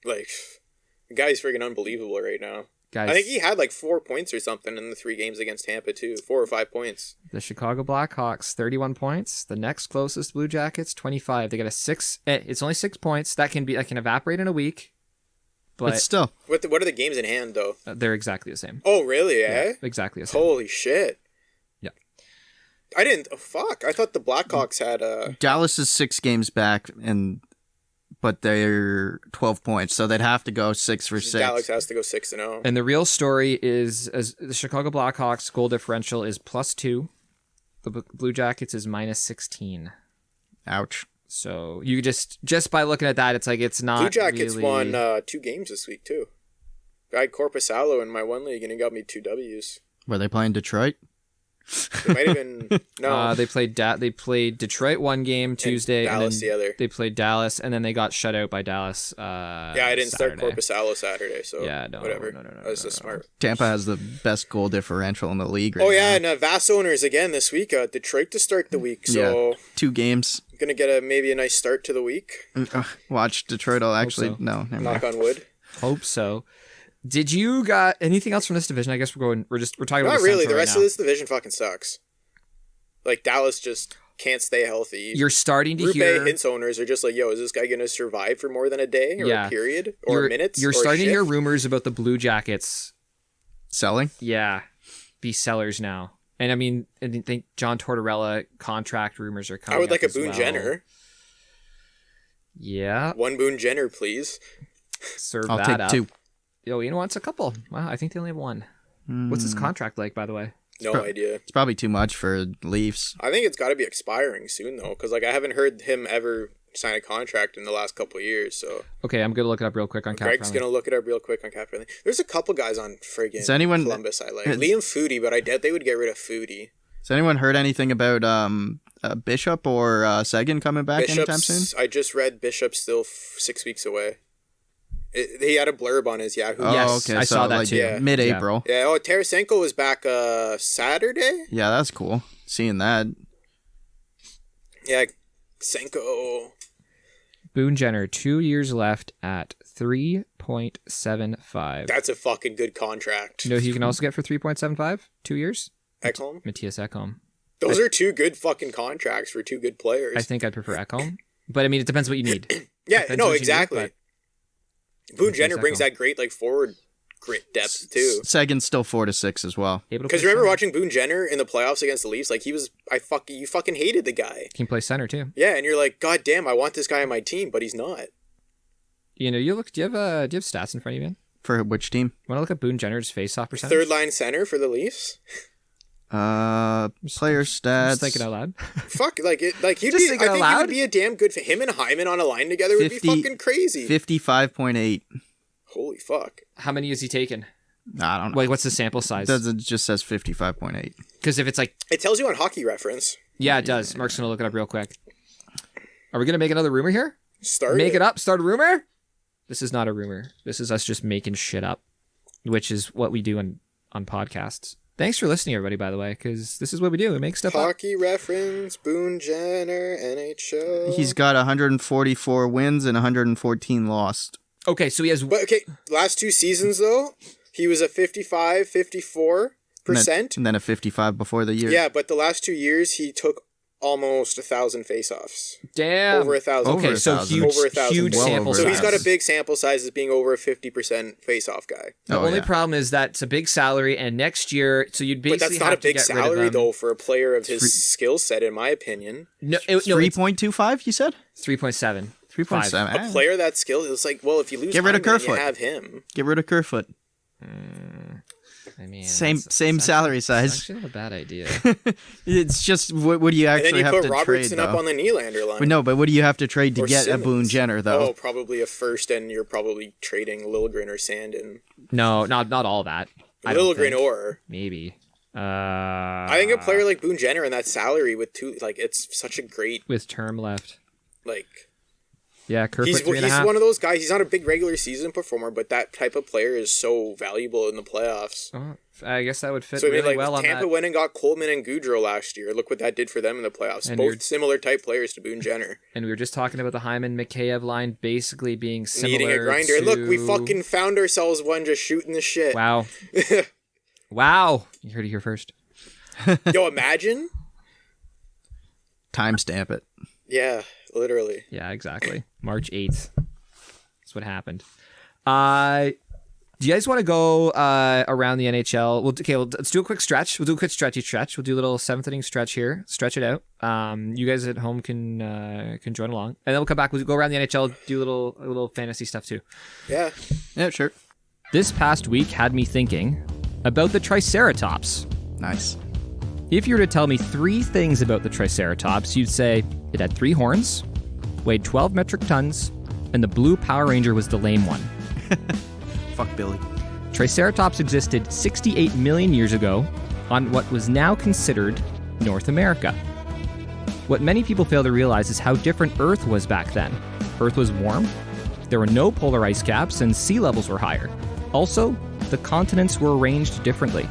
Like, the guy's freaking unbelievable right now. Guys, I think he had like 4 points or something in the 3 games against Tampa too. 4 or 5 points. The Chicago Blackhawks, 31 points. The next closest Blue Jackets, 25. They got a 6. It's only 6 points. That can evaporate in a week. But still. What are the games in hand though? They're exactly the same. Oh really? Yeah, exactly the same. Holy shit. Yeah. I didn't. Oh, fuck. I thought the Blackhawks had. Dallas is 6 games back, but they're 12 points, so they'd have to go 6 for 6. Dallas has to go 6-0. And the real story is, as the Chicago Blackhawks goal differential is +2. The Blue Jackets is -16. Ouch. So you just by looking at that, it's like it's not. Blue Jackets really... won 2 games this week too. I had Corpusalo in my one league, and he got me 2 Ws. Were they playing Detroit? It might have been no. They played Detroit one game Tuesday, and Dallas and then the other. They played Dallas, and then they got shut out by Dallas. I didn't Saturday. start Corpusalo Saturday, so whatever. No, I was just smart. Tampa has the best goal differential in the league right now. Oh yeah, and Vass owners again this week. Detroit to start the week, so 2 games. Gonna get maybe a nice start to the week. Watch Detroit. I'll actually so. Knock on wood. Hope so. Did you got anything else from this division? I guess we're talking about not really. The right rest now. of this division fucking sucks. Like Dallas just can't stay healthy. You're starting to Rupe hear Hintz owners are just like, yo, is this guy gonna survive for more than a day or a period or minutes? You're or starting a to hear shift? rumors about the Blue Jackets selling. Yeah, be sellers now. And I mean, I think John Tortorella contract rumors are coming. I would like up a Boone well. Jenner. Yeah. 1 Boone Jenner, please. Serve I'll that take up. 2. Yo, you know what? It's a couple. Wow, I think they only have 1. What's his contract like, by the way? No idea. It's probably too much for Leafs. I think it's got to be expiring soon, though, because like I haven't heard him ever sign a contract in the last couple of years. So okay, I'm gonna look it up real quick on Cap Greg's Friendly. gonna look it up real quick on Cap Friendly. There's a couple guys on friggin' Columbus I like. Liam Foodie, but I doubt they would get rid of Foodie. Has anyone heard anything about Bishop or Sagan coming back anytime soon? I just read Bishop's still 6 weeks away. He had a blurb on his Yahoo. Yes, okay. I saw that too. Yeah. Mid-April. Yeah. Oh, Tarasenko was back Saturday. Yeah, that's cool. Seeing that. Yeah, Senko. Boone Jenner, 2 years left at 3.75. That's a fucking good contract. You know who you can also get for 3.75? 2 years? Ekholm? Matthias Ekholm. Those are 2 good fucking contracts for 2 good players. I think I'd prefer Ekholm. But I mean, it depends what you need. Yeah, Depends no, what you exactly. need, Boone Jenner brings that great like forward grit depth too. Sagan's still 4 to 6 as well. Because remember watching Boone Jenner in the playoffs against the Leafs? Like you fucking hated the guy. He can play center too. Yeah, and you're like, God damn, I want this guy on my team, but he's not. You know, do you have stats in front of you, man? For which team? Want to look at Boone Jenner's face-off percentage? 3rd line center for the Leafs. Player stats. Just thinking out loud. Fuck, like it, like he'd Just be. thinking I think out he loud? would be a damn good. Him and Hyman on a line together would be fucking crazy. 55.8. Holy fuck! How many has he taken? I don't know. Like, what's the sample size? It just says 55.8. Because if it's like, it tells you on Hockey Reference. yeah, it does. Mark's gonna look it up real quick. Are we gonna make another rumor here? Start a rumor. This is not a rumor. This is us just making shit up, which is what we do on podcasts. Thanks for listening, everybody, by the way, because this is what we do. We make stuff up. Hockey Reference, Boone Jenner, NHL. He's got 144 wins and 114 lost. Okay, so he has... But okay, last 2 seasons though, He was a 55, 54%. And then a 55 before the year. Yeah, but the last 2 years, he took almost 1,000 faceoffs. Damn. Over 1,000. Okay, so huge, Over 1,000. huge Well sample over size. So he's got a big sample size as being over a 50% face-off guy. The only problem is that it's a big salary, and next year, so you'd But basically that's not have a big to get rid of salary, him. though, for a player of his skill set, in my opinion. No, 3.25, you said? 3.7. 3.7. A player that skill, it's like, well, if you lose Get rid of Hyman, you Kerfoot. have him. Get rid of Kerfoot. I mean, Same that's salary It's size. actually not a bad idea. It's just what do you And then actually you have put to Robertson trade, up though? on the Nylander line. But no, but what do you have to trade to Or get Simmons. a Boone Jenner, though? Oh, probably a first, and you're probably trading Liljegren or Sandin. No, not all that. I don't Liljegren think. or... Maybe. I think a player like Boone Jenner and that salary with two, like, it's such a great, with term left. like... Yeah, Kerfoot He's 3.5. one of those guys. He's not a big regular season performer, but that type of player is so valuable in the playoffs. Oh, I guess that would fit So I mean, really like well on Tampa that. went and got Coleman and Goudreau last year. Look what that did for them in the playoffs. And Both similar type players to Boone Jenner. And we were just talking about the Hyman Mikheyev line basically being similar Needing a grinder. to... And look, we fucking found ourselves one just shooting the shit. Wow. Wow. You heard it here first. Yo, imagine. Timestamp it. Yeah, literally. Yeah, exactly. March 8th. That's what happened. Do you guys want to go around the NHL? Let's do a quick stretch. We'll do a quick stretchy stretch. We'll do a little 7th inning stretch here. Stretch it out. You guys at home can join along, and then we'll come back. We'll go around the NHL, do a little fantasy stuff too. Yeah. Yeah, sure. This past week had me thinking about the Triceratops. Nice. If you were to tell me 3 things about the Triceratops, you'd say it had 3 horns, weighed 12 metric tons, and the blue Power Ranger was the lame one. Fuck Billy. Triceratops existed 68 million years ago on what was now considered North America. What many people fail to realize is how different Earth was back then. Earth was warm, there were no polar ice caps, and sea levels were higher. Also, the continents were arranged differently.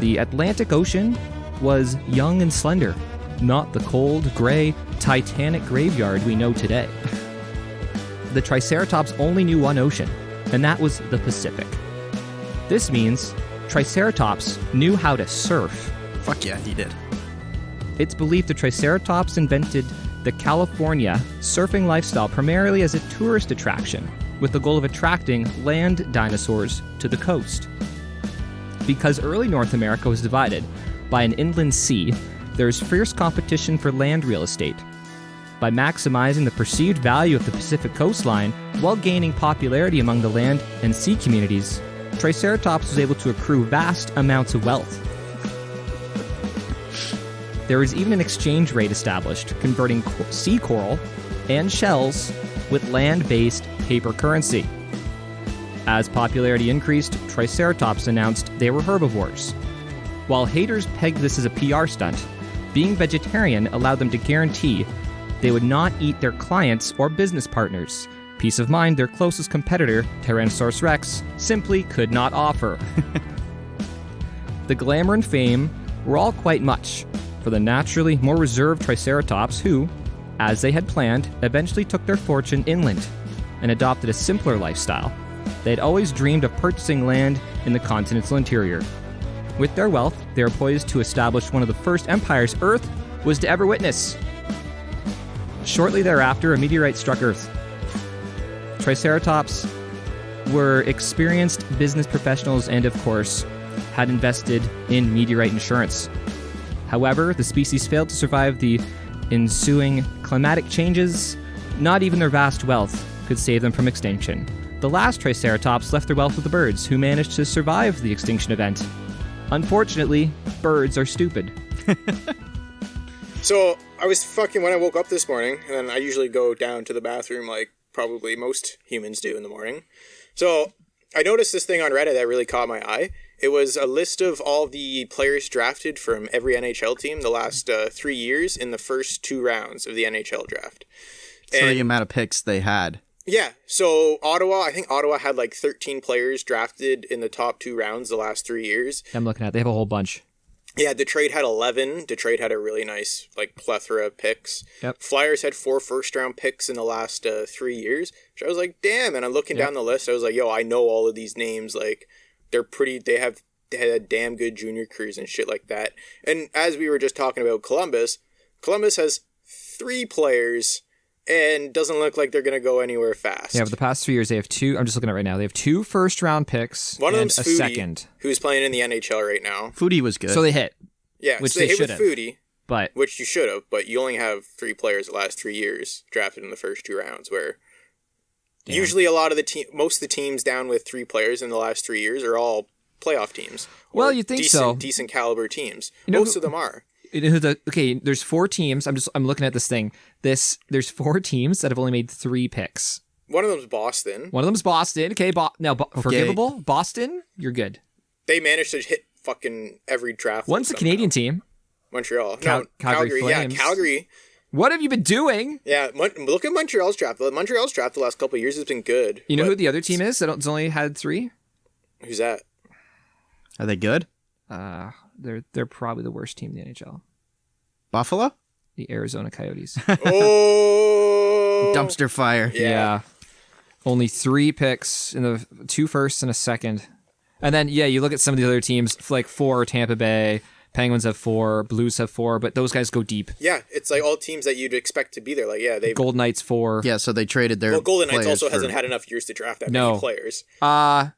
The Atlantic Ocean was young and slender, not the cold, gray, titanic graveyard we know today. The Triceratops only knew one ocean, and that was the Pacific. This means Triceratops knew how to surf. Fuck yeah, he did. It's believed the Triceratops invented the California surfing lifestyle primarily as a tourist attraction, with the goal of attracting land dinosaurs to the coast. Because early North America was divided by an inland sea, there's fierce competition for land real estate. By maximizing the perceived value of the Pacific coastline while gaining popularity among the land and sea communities, Triceratops was able to accrue vast amounts of wealth. There was even an exchange rate established, converting sea coral and shells with land-based paper currency. As popularity increased, Triceratops announced they were herbivores. While haters pegged this as a PR stunt, being vegetarian allowed them to guarantee they would not eat their clients or business partners. Peace of mind their closest competitor, Tyrannosaurus Rex, simply could not offer. The glamour and fame were all quite much for the naturally more reserved Triceratops who, as they had planned, eventually took their fortune inland and adopted a simpler lifestyle. They had always dreamed of purchasing land in the continental interior. With their wealth, they were poised to establish one of the first empires Earth was to ever witness. Shortly thereafter, a meteorite struck Earth. Triceratops were experienced business professionals and, of course, had invested in meteorite insurance. However, the species failed to survive the ensuing climatic changes. Not even their vast wealth could save them from extinction. The last Triceratops left their wealth with the birds, who managed to survive the extinction event. Unfortunately, birds are stupid. So I was when I woke up this morning, and then I usually go down to the bathroom like probably most humans do in the morning. So I noticed this thing on Reddit that really caught my eye. It was a list of all the players drafted from every NHL team the last 3 years in the first 2 rounds of the NHL draft. So the amount of picks they had. Yeah, so I think Ottawa had like 13 players drafted in the top 2 rounds the last 3 years. I'm looking at it. They have a whole bunch. Yeah, Detroit had 11. Detroit had a really nice plethora of picks. Yep. Flyers had 4 first-round picks in the last 3 years. Which I was like, damn. And I'm looking down the list. I was like, yo, I know all of these names they had a damn good junior careers and shit like that. And as we were just talking about Columbus has 3 players and doesn't look like they're going to go anywhere fast. Yeah, but the past 3 years, they have 2. I'm just looking at it right now. They have 2 first-round picks. One of and them's a Foodie, second, who's playing in the NHL right now. Foodie was good. So they hit. Yeah, which so they hit should with have. Foodie, But which you should have. But you only have 3 players the last 3 years drafted in the first 2 rounds. Where usually a lot of most of the teams down with 3 players in the last 3 years are all playoff teams. Well, you think so? Decent caliber teams. You know Most of them are. Okay, there's 4 teams. I'm looking at this thing. There's 4 teams that have only made 3 picks. One of them's Boston. One of them's Boston. Okay, forgivable. Boston, you're good. They managed to hit fucking every draft. One's a Canadian team. Montreal. Calgary Flames. Yeah, Calgary. What have you been doing? Yeah, look at Montreal's draft. Montreal's draft the last couple of years has been good. You know who the other team is that's only had 3? Who's that? Are they good? They're probably the worst team in the NHL. Buffalo? The Arizona Coyotes. Oh! Dumpster fire. Yeah. Only 3 picks in the 2 firsts and a second. And then, you look at some of the other teams, like 4, Tampa Bay, Penguins have 4, Blues have 4, but those guys go deep. Yeah, it's like all teams that you'd expect to be there. Like, yeah, they Golden Knights 4. Yeah, so they traded their Golden Knights players also for... hasn't had enough years to draft that many players. No,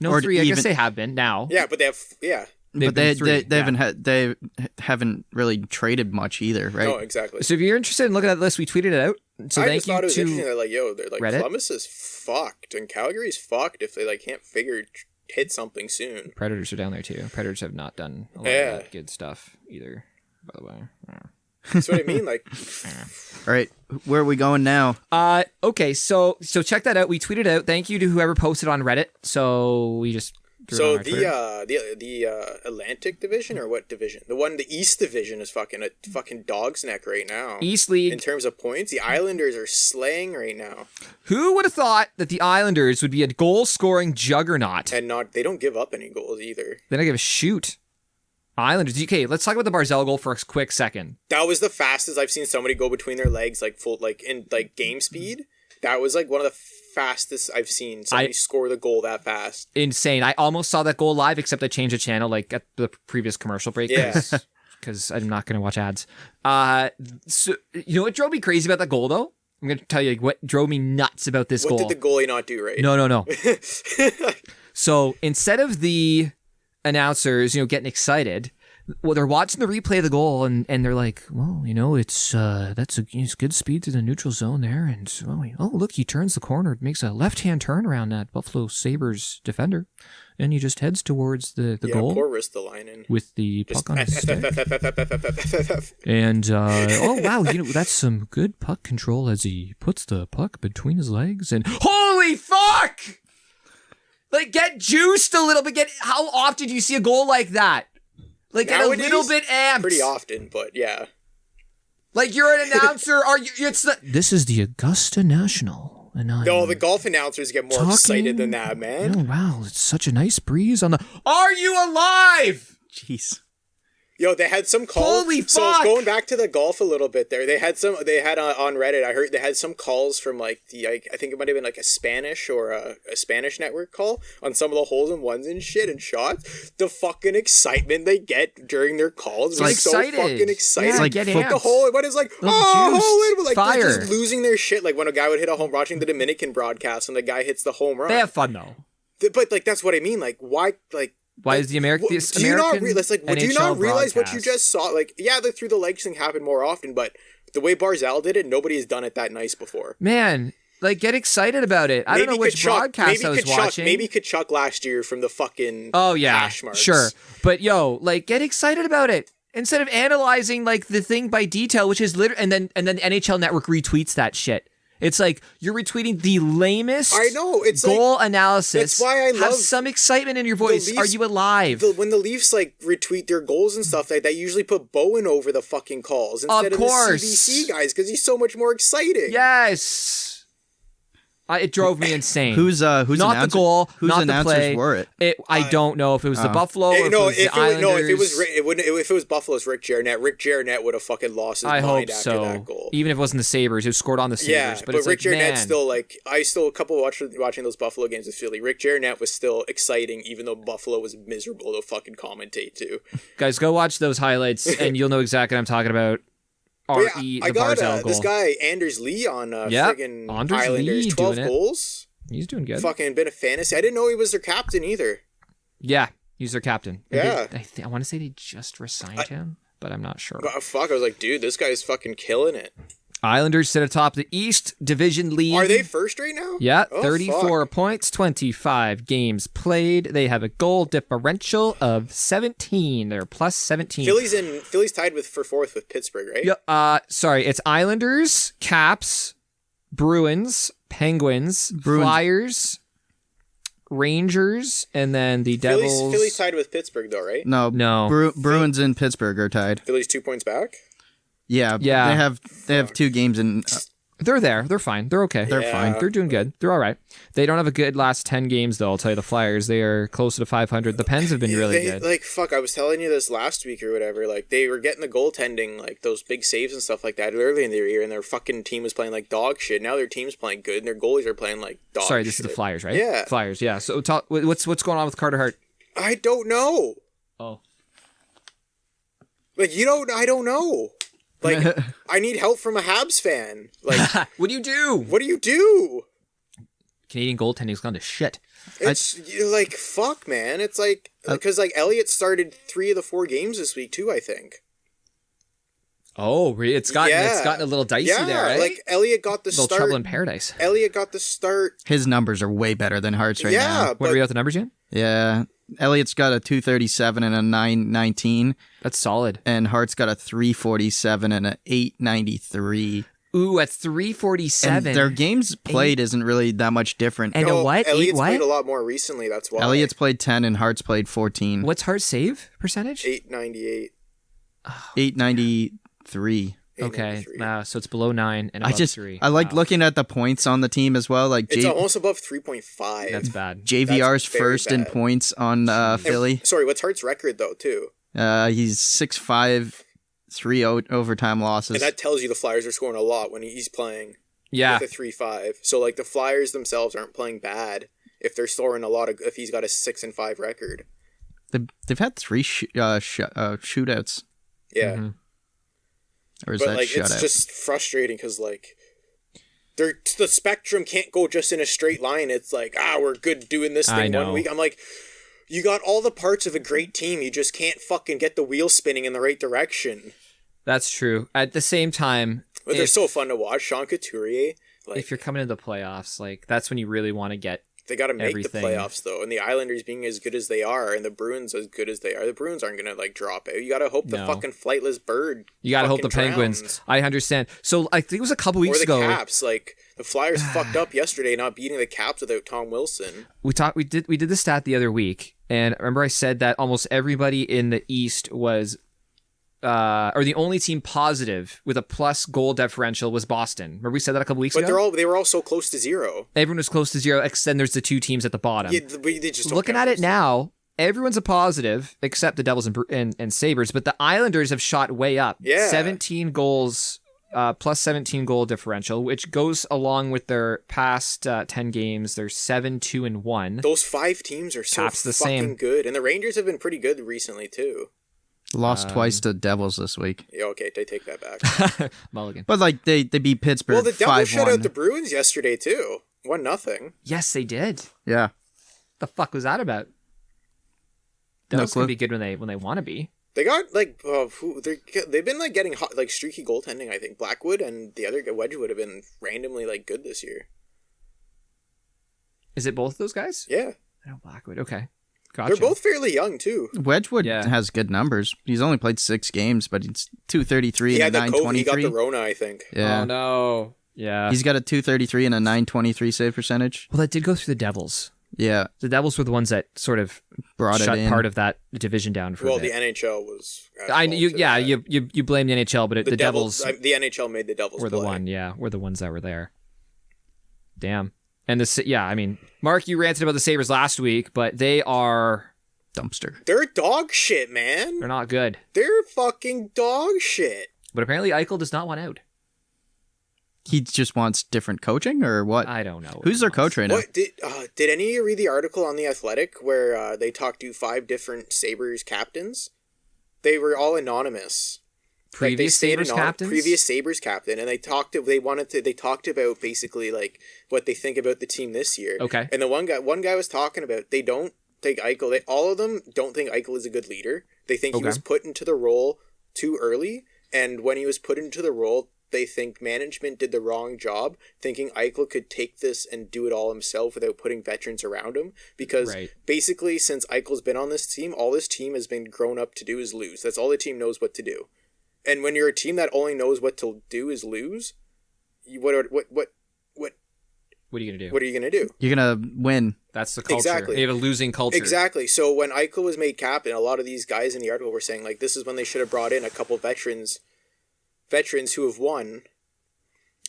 Or 3. I even- guess they have been now. Yeah, but they have, yeah. They've But been 3, they haven't really traded much either, right? Oh, exactly. So if you're interested in looking at this, we tweeted it out. So I thank just thought it was you interesting. to They're like, they're like, Reddit? Columbus is fucked and Calgary's fucked if they like can't hit something soon. Predators are down there too. Predators have not done a lot of that good stuff either, by the way. That's what I mean. Like, All right, where are we going now? Okay, so check that out. We tweeted out. Thank you to whoever posted on Reddit. So we just threw it on our Twitter. the Atlantic Division or what division? The East Division is fucking a fucking dog's neck right now. East League. In terms of points, the Islanders are slaying right now, Who would have thought that the Islanders would be a goal-scoring juggernaut? and they don't give up any goals either. They don't give a shoot. Islanders. Okay, let's talk about the Barzal goal for a quick second. That was the fastest I've seen somebody go between their legs, in game speed. That was like one of the fastest I've seen somebody score the goal that fast. Insane. I almost saw that goal live, except I changed the channel like at the previous commercial break. Yeah. Because I'm not going to watch ads. So you know what drove me crazy about that goal, though? I'm going to tell you what drove me nuts about this goal. What did the goalie not do right? No. So instead of the announcers, getting excited, well, they're watching the replay of the goal and they're like, well, it's good speed to the neutral zone there, and look, he turns the corner, makes a left-hand turn around that Buffalo Sabres defender, and he just heads towards the goal. Poor Ristolainen. With the puck on his stick. And oh wow, that's some good puck control as he puts the puck between his legs, and holy fuck! Like, get juiced a little bit. How often do you see a goal like that? Like, Nowadays, get a little bit amped. Pretty often, but yeah. Like, you're an announcer. This is the Augusta National. And No, the golf announcers get more excited than that, man. Oh, wow. It's such a nice breeze on the... Are you alive? Jeez. Yo, they had some calls. Holy So fuck! going back to the golf a little bit there, they had on Reddit, I heard they had some calls from like I think it might have been like a Spanish or a Spanish network call on some of the holes in ones and shit and shots. The fucking excitement they get during their calls is so fucking excited. It's like get football. amped. The whole what is like, Juiced. hole in, like Fire. they're just losing their shit. Like when a guy would hit a home, watching the Dominican broadcast and the guy hits the home run. They have fun, though. But like that's what I mean. Like why like. Why is the American do you not realize? Like, do you not NHL realize what you broadcast? just saw? Like, yeah, the through the legs thing happened more often, but the way Barzal did it, nobody has done it that nice before. Man, like, get excited about it. I don't know which broadcast I was watching. Maybe Kachuk last year from the fucking hash marks. Sure. But yo, like, get excited about it. Instead of analyzing like the thing by detail, which is literally, and then NHL Network retweets that shit. It's like you're retweeting the lamest goal analysis. That's why I love have some excitement in your voice. Leafs, Are you alive? When the Leafs like retweet their goals and stuff like that, usually put Bowen over the fucking calls instead of the CBC guys because he's so much more exciting. Yes. It drove me insane. Who's not announcer, the goal, whose not the announcers play. were it? I don't know if it was the Buffalo or if it was the Islanders. If it was Buffalo's Rick Jernett would have fucking lost his mind after that goal. Even if it wasn't the Sabers, it was scored on the Sabers. Yeah, but it's Rick Jernett still a couple watching those Buffalo games with Philly. Rick Jernett was still exciting, even though Buffalo was miserable to fucking commentate to. Guys, go watch those highlights, and you'll know exactly what I'm talking about. I got this guy Anders Lee on friggin' Islanders, 12 goals. He's doing good. Fucking been a fantasy. I didn't know he was their captain either. Yeah, he's their captain. Yeah. I want to say they just resigned him, but I'm not sure. Fuck, I was like, dude, this guy's fucking killing it. Islanders sit atop the East Division lead. Are they first right now? Yeah, 34 points, 25 games played. They have a goal differential of 17. They're plus 17. Philly's tied for fourth with Pittsburgh, right? Yeah. Sorry, it's Islanders, Caps, Bruins, Penguins, Flyers, Rangers, and then the Devils. Philly's tied with Pittsburgh, though, right? No. Bruins and Pittsburgh are tied. Philly's 2 points back. Yeah. They have 2 games in. They're there. They're fine. They're okay. They're fine. They're doing good. They're all right. They don't have a good last 10 games, though. I'll tell you, the Flyers, they are closer to 500. The Pens have been really good. I was telling you this last week or whatever. Like, they were getting the goaltending, like, those big saves and stuff like that early in their year, and their fucking team was playing like dog shit. Now their team's playing good, and their goalies are playing like dog shit. Sorry, this is the Flyers, right? Yeah. Flyers, yeah. So what's going on with Carter Hart? I don't know. Oh. Like, I don't know. Like, I need help from a Habs fan. Like, what do you do? What do you do? Canadian goaltending's gone to shit. It's like, fuck, man. It's like, because like Elliott started 3 of the 4 games this week too, I think. Oh, really? It's gotten a little dicey there, right? Like Elliott got the start. Trouble in paradise. Elliott got the start. His numbers are way better than Hart's right now. Yeah, what are we at the numbers yet? Yeah. Elliott's got a 237 and a 919. That's solid. And Hart's got a 347 and a 893. Ooh, at 347. And their games played isn't really that much different. And a what? Elliott's played a lot more recently, that's why. Elliott's played 10 and Hart's played 14. What's Hart's save percentage? 898. 893. Okay, so it's below 9 and above 3. I like looking at the points on the team as well. Like it's almost above 3.5. That's bad. JVR's first in points on Philly. Sorry, what's Hart's record though too? He's 6-5, 3 overtime losses. And that tells you the Flyers are scoring a lot when he's playing. Yeah. With a 3-5. So like the Flyers themselves aren't playing bad if they're scoring a lot if he's got a 6-5 record. They've had 3 shootouts. Yeah. Mm-hmm. Or is but that like shutout? it's just frustrating because like the spectrum can't go just in a straight line. It's like we're good doing this thing 1 week. I'm like, you got all the parts of a great team. You just can't fucking get the wheel spinning in the right direction. That's true. At the same time, but they're so fun to watch. Sean Couturier. Like, if you're coming into the playoffs, like that's when you really want to get. They got to make everything. the playoffs though, and the Islanders being as good as they are, and the Bruins as good as they are. The Bruins aren't gonna like drop out. You got to hope the fucking flightless bird. You got to hope the Penguins. Drowns. I understand. So I think it was a couple weeks ago. Or the Caps. Like the Flyers fucked up yesterday, not beating the Caps without Tom Wilson. We did the stat the other week, and remember I said that almost everybody in the East was. Or the only team positive with a plus goal differential was Boston. Remember we said that a couple weeks ago? But they were all so close to 0. Everyone was close to 0, except then there's the 2 teams at the bottom. Yeah, they just looking at it now, everyone's a positive except the Devils and Sabers, but the Islanders have shot way up. Yeah. 17 goals, plus 17 goal differential, which goes along with their past 10 games. They're 7-2-1. Those 5 teams are so fucking good. And the Rangers have been pretty good recently too. Lost twice to Devils this week. Yeah, okay, they take that back. Mulligan. But like they beat Pittsburgh. Well, the Devils 5-1. shut out the Bruins yesterday too. 1-0. Yes, they did. Yeah. The fuck was that about? Devils gonna be good when they want to be. They got like they've been like getting hot, like streaky goaltending. I think Blackwood and the other guy Wedgwood have been randomly like good this year. Is it both of those guys? Yeah. I know Blackwood. Okay. Gotcha. They're both fairly young too. Wedgwood has good numbers. He's only played 6 games, but it's 233 and a 923. He got the Rona, I think. Yeah. Oh no. Yeah. He's got a 233 and a 923 save percentage. Well, that did go through the Devils. Yeah. The Devils were the ones that sort of brought shut it in. part of that division down for a bit. The NHL was. You blame the NHL, but the Devils. The NHL made the Devils. Were the ones that were there. Damn. And I mean, Mark, you ranted about the Sabres last week, but they are Dumpster. They're dog shit, man. they're not good. They're fucking dog shit. But apparently Eichel does not want out. He just wants different coaching, or what? I don't know. Who's their coach right now? What did any of you read the article on The Athletic where they talked to 5 different Sabres captains? They were all anonymous. Previous Sabres captains? Previous Sabres captain, and they talked about basically like what they think about the team this year. Okay. And the one guy was talking about they don't think Eichel. All of them don't think Eichel is a good leader. They think he was put into the role too early, and when he was put into the role, they think management did the wrong job, thinking Eichel could take this and do it all himself without putting veterans around him. Because basically, since Eichel's been on this team, all this team has been grown up to do is lose. That's all the team knows what to do. And when you're a team that only knows what to do is lose, what are you gonna do? What are you gonna do? You're gonna win. That's the culture. Exactly. They have a losing culture. Exactly. So when Eichel was made captain, a lot of these guys in the article were saying like this is when they should have brought in a couple veterans who have won,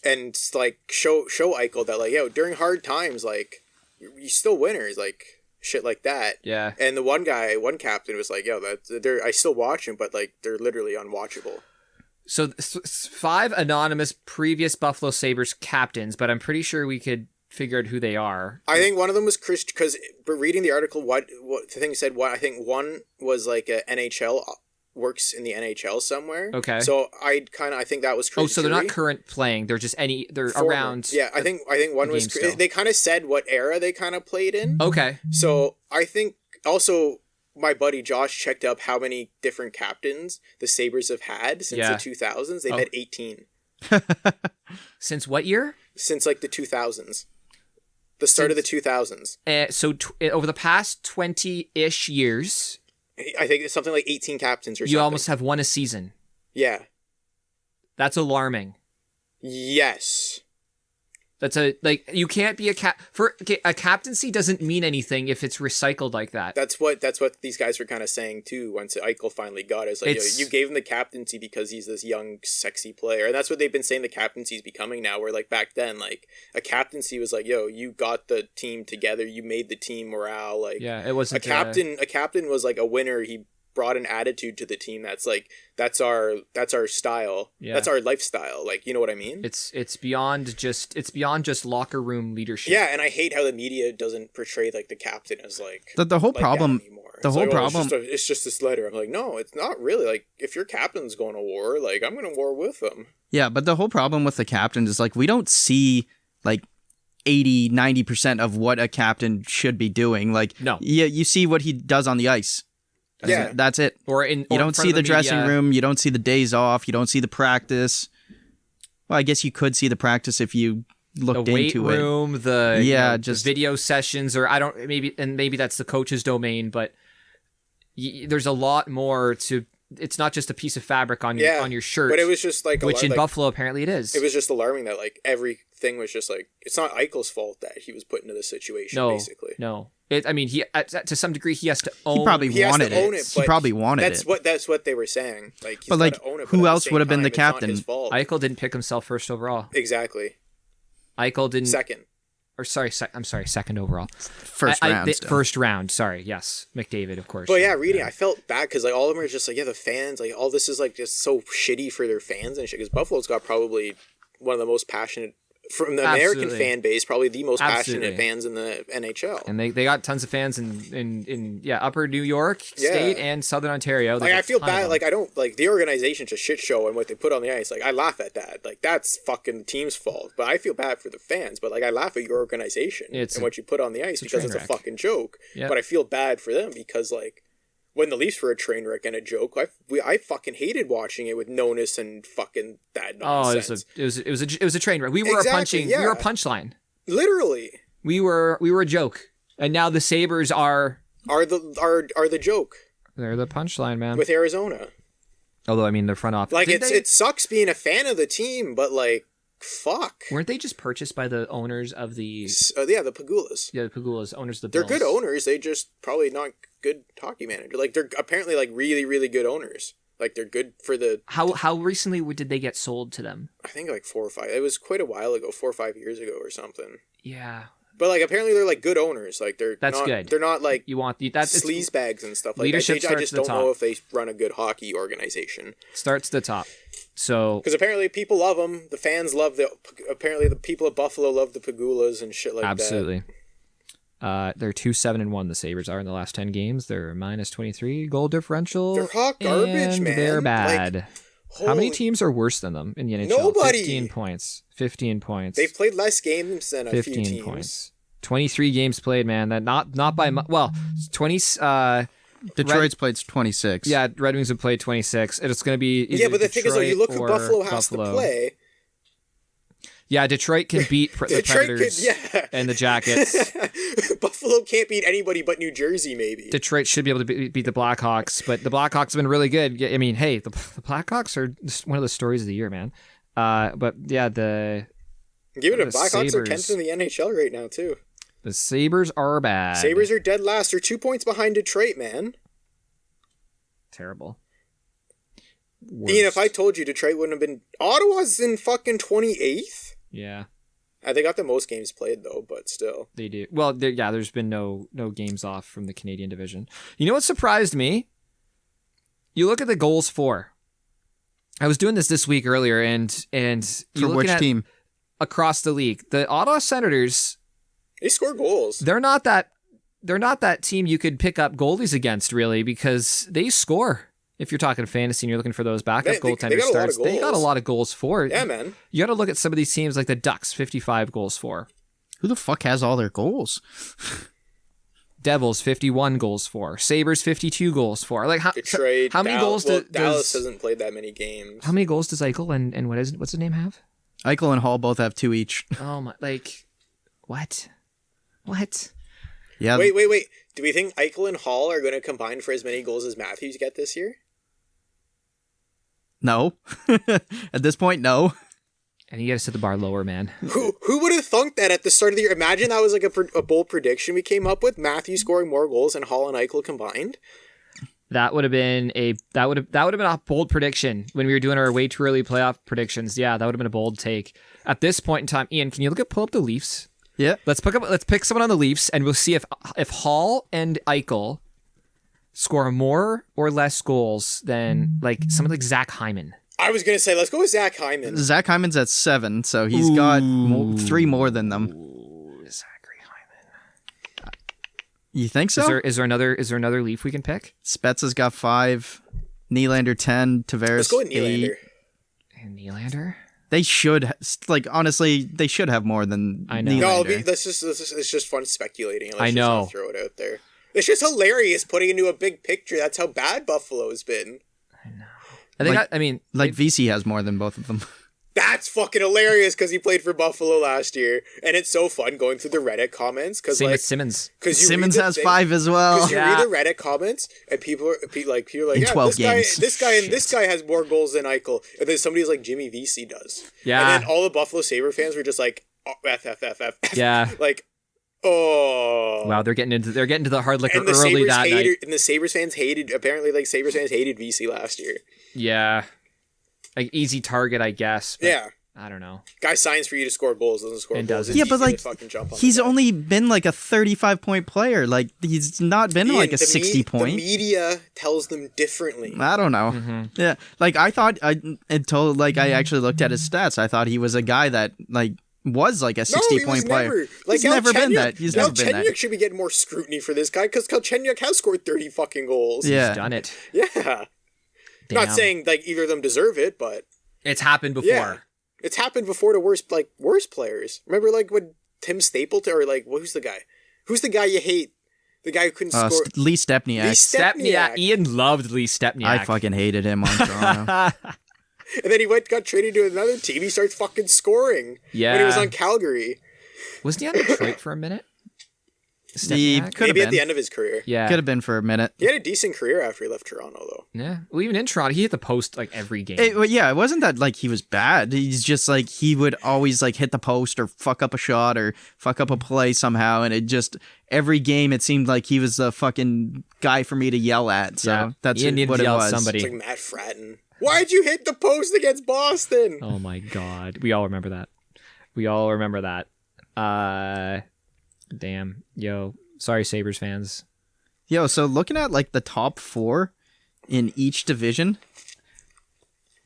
and like show Eichel that like during hard times like you still winners, like shit like that. Yeah. And the one captain was like I still watch them, but like they're literally unwatchable. So 5 anonymous previous Buffalo Sabres captains, but I'm pretty sure we could figure out who they are. I think one of them was Chris, because reading the article, what the thing said, I think one was like a NHL, works in the NHL somewhere. Okay. So I think that was Chris. Oh, so they're not current playing. They're just they're former. Around. Yeah, I think one was. They kind of said what era they kind of played in. Okay. So I think also my buddy Josh checked up how many different captains the Sabres have had since the 2000s. They've had 18. Since what year? Since like the 2000s. The start of the 2000s. Over the past 20-ish years, I think it's something like 18 captains or something. You almost have one a season. Yeah. That's alarming. Yes. That's you can't be a captaincy doesn't mean anything if it's recycled like that. That's what these guys were kind of saying too. Once Eichel finally got it, it's like you gave him the captaincy because he's this young, sexy player, and that's what they've been saying the captaincy's becoming now. Where like back then, like a captaincy was like, you got the team together, you made the team morale. Like it wasn't a captain. A captain was like a winner. He brought an attitude to the team that's like that's our style. That's our lifestyle. Like, you know what I mean? It's beyond just locker room leadership. Yeah, and I hate how the media doesn't portray like the captain as like the whole like problem. The whole like, problem. It's just this letter. I'm like, no, it's not really. Like, if your captain's going to war, like I'm going to war with them. Yeah, but the whole problem with the captain is like we don't see like 80-90% of what a captain should be doing. Like, no, you see what he does on the ice. That's it. You don't see the dressing room. You don't see the days off. You don't see the practice. Well, I guess you could see the practice if you looked into it. The weight room, the video sessions, or maybe that's the coach's domain. But there's a lot more to. It's not just a piece of fabric on your shirt. But it was just like which in Buffalo apparently it is. It was just alarming that like everything was just like it's not Eichel's fault that he was put into this situation. Basically, no. He to some degree he has to own. He probably wanted it. He probably wanted it. That's what they were saying. Like, he's but like, own it, who else would have been the captain? Eichel didn't pick himself first overall. Exactly. Eichel didn't second. Or second overall. First round. Sorry. Yes, McDavid, of course. But I felt bad because like all of them are just like the fans, like all this is like just so shitty for their fans and shit. Because Buffalo's got probably one of the most passionate. From the American fan base, probably the most passionate fans in the NHL. And they got tons of fans in upper New York State and Southern Ontario. Like I feel bad, like I don't like the organization's a shit show and what they put on the ice. Like I laugh at that. Like that's fucking the team's fault. But I feel bad for the fans. But like I laugh at your organization and what you put on the ice because it's a fucking joke. Yep. But I feel bad for them because like when the Leafs were a train wreck and a joke, I fucking hated watching it with Nonis and fucking that nonsense. Oh, it was a train wreck. We were a punchline. Literally. We were a joke. And now the Sabres are the joke. They're the punchline, man. With Arizona. Although I mean the front office. Like it sucks being a fan of the team, but like fuck. Weren't they just purchased by the owners of the... the Pagulas. Yeah, the Pagulas, owners of the Bills. They're good owners. They just probably not good hockey manager. Like, they're apparently, like, really, really good owners. Like, they're good for the... How recently did they get sold to them? I think, like, 4 or 5... It was quite a while ago, 4 or 5 years ago or something. Yeah. But like apparently they're like good owners. Like That's not, good. They're not like You want that's sleaze bags and stuff like leadership that. I just starts at don't the know top. if they run a good hockey organization. starts at the top. So Because apparently people love them. The fans love apparently the people at Buffalo love the Pagulas and shit like absolutely. They're 2-7-1. The Sabres are in the last 10 games. They're minus 23 goal differential. They're hot garbage, and man. They're bad. Like, How many holy- teams are worse than them in the NHL? Nobody. 15 points. 15 points. They've played less games than a few 15 teams. points. 23 games played, man. That not by well, 20 Detroit's played 26. yeah, Red Wings have played 26. And it's going to be either Yeah, but the thing is, though, you look who Detroit Buffalo or has Buffalo. to play. Yeah, Detroit can beat the Detroit Predators yeah. and the Jackets. Buffalo can't beat anybody but New Jersey, maybe. Detroit should be able to beat the Blackhawks, but the Blackhawks have been really good. I mean, hey, the Blackhawks are just one of the stories of the year, man. But yeah, Give it a the Blackhawks are Sabres. 10th in the NHL right now, too. the Sabres are bad. Sabres are dead last. They're 2 points behind Detroit, man. Terrible. Ian, if I told you Detroit wouldn't have been... Ottawa's in fucking 28th? Yeah, They got the most games played, though, but still. they do. Well, there's been no games off from the Canadian division. You know what surprised me? You look at the goals for. I was doing this week earlier, and For which team? across the league, the Ottawa Senators. They score goals. They're not that team you could pick up goalies against, really, because they score. If you're talking fantasy and you're looking for those backup goaltender they got a lot of starts, they got a goals. lot of goals for. Yeah, man. You got to look at some of these teams like the Ducks, 55 goals for. Who the fuck has all their goals? Devils, 51 goals for. Sabres, 52 goals for. Like Detroit, how many goals Dallas hasn't played that many games. How many goals does Eichel and what's his name have? Eichel and Hall both have 2 each. Oh my! Like, what? Yeah. Wait. Do we think Eichel and Hall are going to combine for as many goals as Matthews get this year? No. At this point, no. And you got to set the bar lower, man. Who would have thunk that at the start of the year? Imagine that was like a bold prediction we came up with. Matthews scoring more goals than Hall and Eichel combined. That would have been a bold prediction when we were doing our way too early playoff predictions. Yeah, that would have been a bold take. At this point in time, Ian, can you pull up the Leafs? Yeah. Let's pick someone on the Leafs, and we'll see if Hall and Eichel score more or less goals than like someone like Zach Hyman. I was going to say, let's go with Zach Hyman. Zach Hyman's at 7, so he's got 3 more than them. Zachary Hyman. You think so? Is there another Leaf we can pick? Spets has got 5, Nylander 10, Tavares Let's go with 8. Nylander. And Nylander? They should, honestly, they should have more than I know. Nylander. No, it's just fun speculating. Let's I just know. not throw it out there. It's just hilarious putting into a big picture. That's how bad Buffalo's been. I think. Like VC has more than both of them. That's fucking hilarious because he played for Buffalo last year, and it's so fun going through the Reddit comments because same like with Simmons. Simmons has 5 as well. Because you Yeah. read the Reddit comments and people are like, In yeah, 12 this games. guy and this guy has more goals than Eichel, and then somebody's like Jimmy VC does. Yeah. And then all the Buffalo Sabre fans were just like, oh, F. Yeah. Like, oh. Wow, they're getting into the hard liquor And the early Sabres that hated, night. and the Sabres fans hated. Apparently, like Sabres fans hated VC last year. Yeah. Like easy target, I guess. But Yeah. I don't know. Guy signs for you to score goals, doesn't score And goals. doesn't. It's Yeah, but easy like, to fucking jump on he's the guy. only been like a 35-point player. Like, he's not been Ian, like a the 60-point. The media tells them differently. I don't know. Mm-hmm. Yeah, like I thought, I actually looked at his stats. I thought he was a guy that like was like a 60-point player. Never. Like, He's never been Galchenyuk- that. He's never been Galchenyuk that. should be getting more scrutiny for this guy because Galchenyuk has scored 30 fucking goals. Yeah. He's done it. Yeah. Damn. Not saying like either of them deserve it, but It's happened before. yeah. It's happened before to worse players. Remember like when Tim Stapleton or like who's the guy? Who's the guy you hate? The guy who couldn't score. Lee Stepniak. Lee Stepniak. Ian loved Lee Stepniak. I fucking hated him on Toronto. And then he got traded to another team. He starts fucking scoring. Yeah. When he was on Calgary. Wasn't he on Detroit for a minute? He Stepniak? could have Maybe at been. the end of his career. Yeah. Could have been for a minute. He had a decent career after he left Toronto, though. Yeah. Well, even in Toronto, he hit the post like every game. It wasn't that like he was bad. He's just like he would always like hit the post or fuck up a shot or fuck up a play somehow, and it just every game it seemed like he was the fucking guy for me to yell at. So Yeah. that's Ian needed what to it yell at was. somebody. It's like Matt Fratton. Why'd you hit the post against Boston? Oh my God. We all remember that. Damn. Yo. Sorry, Sabres fans. Yo, so looking at like the top 4 in each division,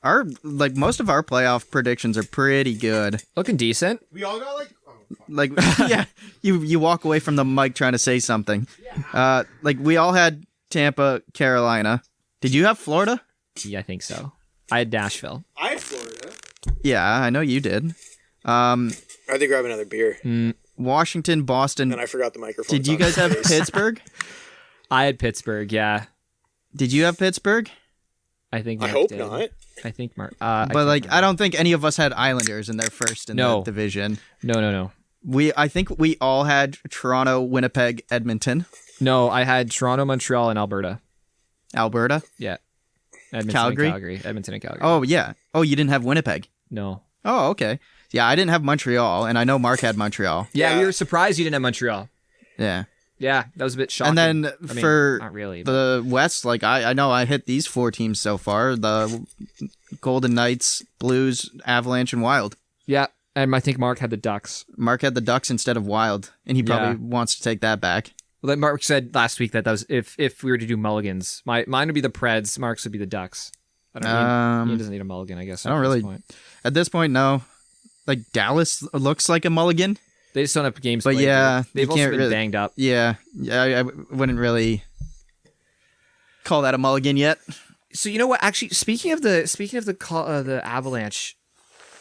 most of our playoff predictions are pretty good. Looking decent. We all got Yeah, you walk away from the mic trying to say something. We all had Tampa, Carolina. Did you have Florida? Yeah, I think so. I had Nashville. I had Florida. Yeah, I know you did. I had to grab another beer. Washington, Boston. And I forgot the microphone. Did you guys have Pittsburgh? I had Pittsburgh, yeah. Did you have Pittsburgh? I think I Mark hope did. not. I think Mark. I don't think any of us had Islanders in their first in the division. No. I think we all had Toronto, Winnipeg, Edmonton. No, I had Toronto, Montreal, and Alberta. Alberta? Yeah. Edmonton Calgary? and Calgary. Edmonton and Calgary. Oh, yeah. Oh, you didn't have Winnipeg? No. Oh, okay. Yeah, I didn't have Montreal, and I know Mark had Montreal. Yeah, Yeah. we were surprised you didn't have Montreal. Yeah. Yeah, that was a bit shocking. And then not really. the West, I know I hit these 4 teams so far. The Golden Knights, Blues, Avalanche, and Wild. Yeah, and I think Mark had the Ducks. Mark had the Ducks instead of Wild, and he probably wants to take that back. Well, like Mark said last week that was if we were to do mulligans, mine would be the Preds, Mark's would be the Ducks. I don't Ian doesn't need a mulligan, I guess. I don't really. At this point, no. Like Dallas looks like a mulligan. They just don't have games. But played. yeah, they've you also can't been really, banged up. Yeah, I wouldn't really call that a mulligan yet. So you know what? Actually, speaking of the Avalanche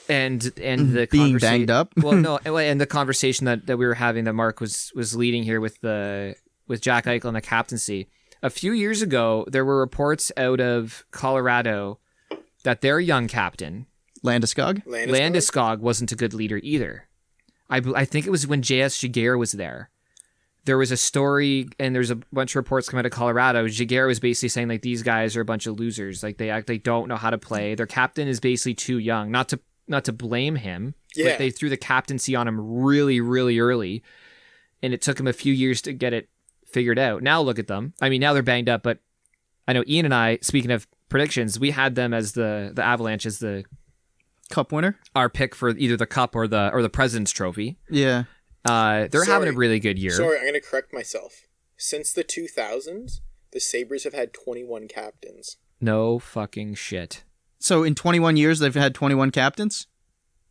and the being banged up. Well, no, and the conversation that we were having that Mark was leading here with Jack Eichel and the captaincy. A few years ago, there were reports out of Colorado that their young captain Landeskog wasn't a good leader either. I think it was when J.S. Giguère was there. There was a story, and there's a bunch of reports coming out of Colorado. Giguère was basically saying like these guys are a bunch of losers. Like they don't know how to play. Their captain is basically too young. Not to blame him. Yeah. But they threw the captaincy on him really, really early, and it took him a few years to get it figured out. Now look at them. I mean, now they're banged up, but I know Ian and I, speaking of predictions, we had them as the Avalanche as the Cup winner, our pick for either the Cup or the President's Trophy. Yeah. They're having a really good year. Sorry, I'm going to correct myself. Since the 2000s, the Sabres have had 21 captains. No fucking shit. So in 21 years, they've had 21 captains?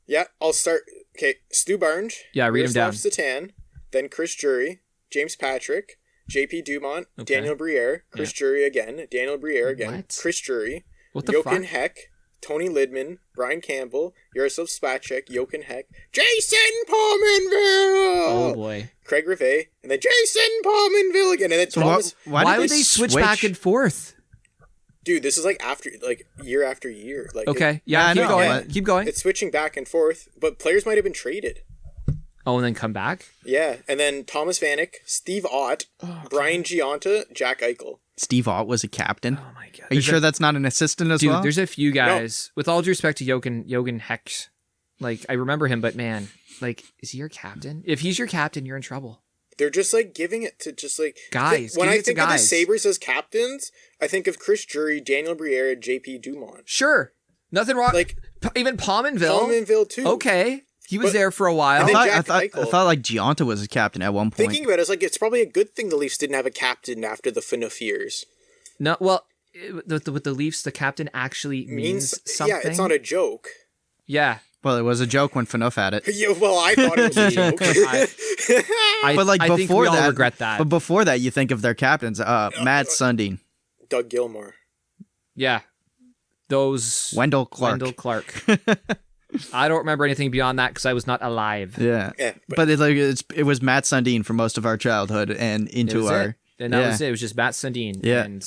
Yeah, I'll start. Okay, Stu Barnes. Yeah, read them down. Miroslav Satan, then Chris Drury, James Patrick, JP Dumont, Okay. Daniel Brier, Chris Drury again, Daniel Brier again, What? Chris Drury, What the Jochen fuck? Heck, Tony Lidman, Brian Campbell, Yaroslav Spacek, Jochen Heck, Jason Pominville! Oh boy. Craig Rivet, and then Jason Pominville again, and then So Thomas. Why would they switch back and forth? Dude, this is year after year. Like Okay. Yeah, I keep know, going. but- Keep going. it's switching back and forth, but players might have been traded. Oh, and then come back? Yeah, and then Thomas Vanek, Steve Ott, Brian Giunta, Jack Eichel. Steve Ott was a captain. Oh my god. Are you sure that's not an assistant as Dude, well? there's a few guys, with all due respect to Jochen Hex, like, I remember him, but man, like, is he your captain? If he's your captain, you're in trouble. They're just like giving it to just like Guys, When give I it to think of the guys. Sabres as captains, I think of Chris Drury, Daniel Briere, and JP Dumont. Sure. Nothing wrong. Like even Pominville. Pominville too. Okay. He was But- there for a while. And then I Jack thought Eichel. like Giunta was a captain at one point. Thinking about it, it's like it's probably a good thing the Leafs didn't have a captain after the Phaneuf years. No, well, with the Leafs, the captain actually means something. Yeah, it's not a joke. Yeah. Well, it was a joke when Phaneuf had it. Yeah, well, I thought it was a joke. I think before we all that, regret that. But before that, you think of their captains. Matt Sundin, Doug Gilmore. Yeah. Those... Wendell Clark. I don't remember anything beyond that because I was not alive. Yeah, Yeah, but it was Matt Sundin for most of our childhood and into was our. it. And that was it. It was just Matt Sundin. Yeah. And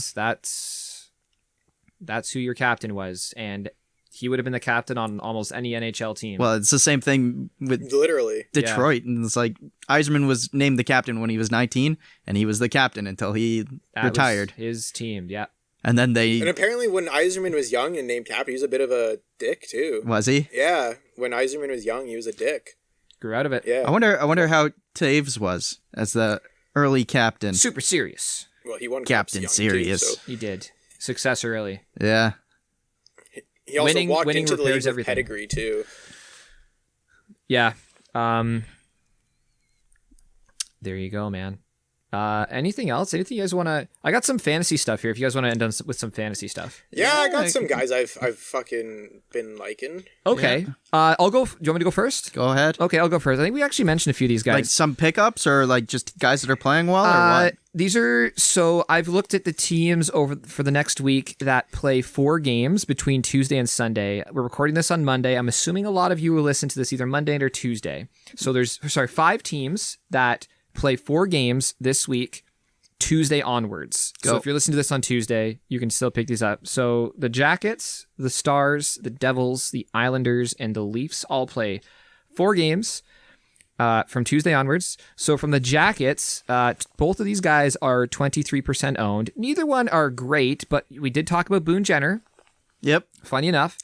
that's who your captain was. And he would have been the captain on almost any NHL team. Well, it's the same thing with Literally. Detroit, and it's like Yzerman was named the captain when he was 19, and he was the captain until he That was retired. his team, yeah. And then And apparently when Yzerman was young and named captain, he was a bit of a dick too. was he? Yeah, when Yzerman was young, he was a dick. Grew out of it. Yeah. I wonder how Taves was as the early captain. Super serious. Well, he won Captain cups young, Serious. Too, so. He did. Success early. Yeah. He also Winning walked into the league repairs with everything. pedigree too. Yeah. There you go, man. Anything else? Anything you guys want to... I got some fantasy stuff here if you guys want to end on with some fantasy stuff. Yeah, I got some guys I've fucking been liking. Okay. Yeah. I'll go... Do you want me to go first? Go ahead. Okay, I'll go first. I think we actually mentioned a few of these guys. Like some pickups or like just guys that are playing well or what? These are... So I've looked at the teams for the next week that play 4 games between Tuesday and Sunday. We're recording this on Monday. I'm assuming a lot of you will listen to this either Monday or Tuesday. So there's 5 teams that play 4 games this week, Tuesday onwards. Go. So if you're listening to this on Tuesday, you can still pick these up. So the Jackets, the Stars, the Devils, the Islanders, and the Leafs all play 4 games from Tuesday onwards. So from the Jackets, both of these guys are 23% owned. Neither one are great, but we did talk about Boone Jenner. Yep. Funny enough,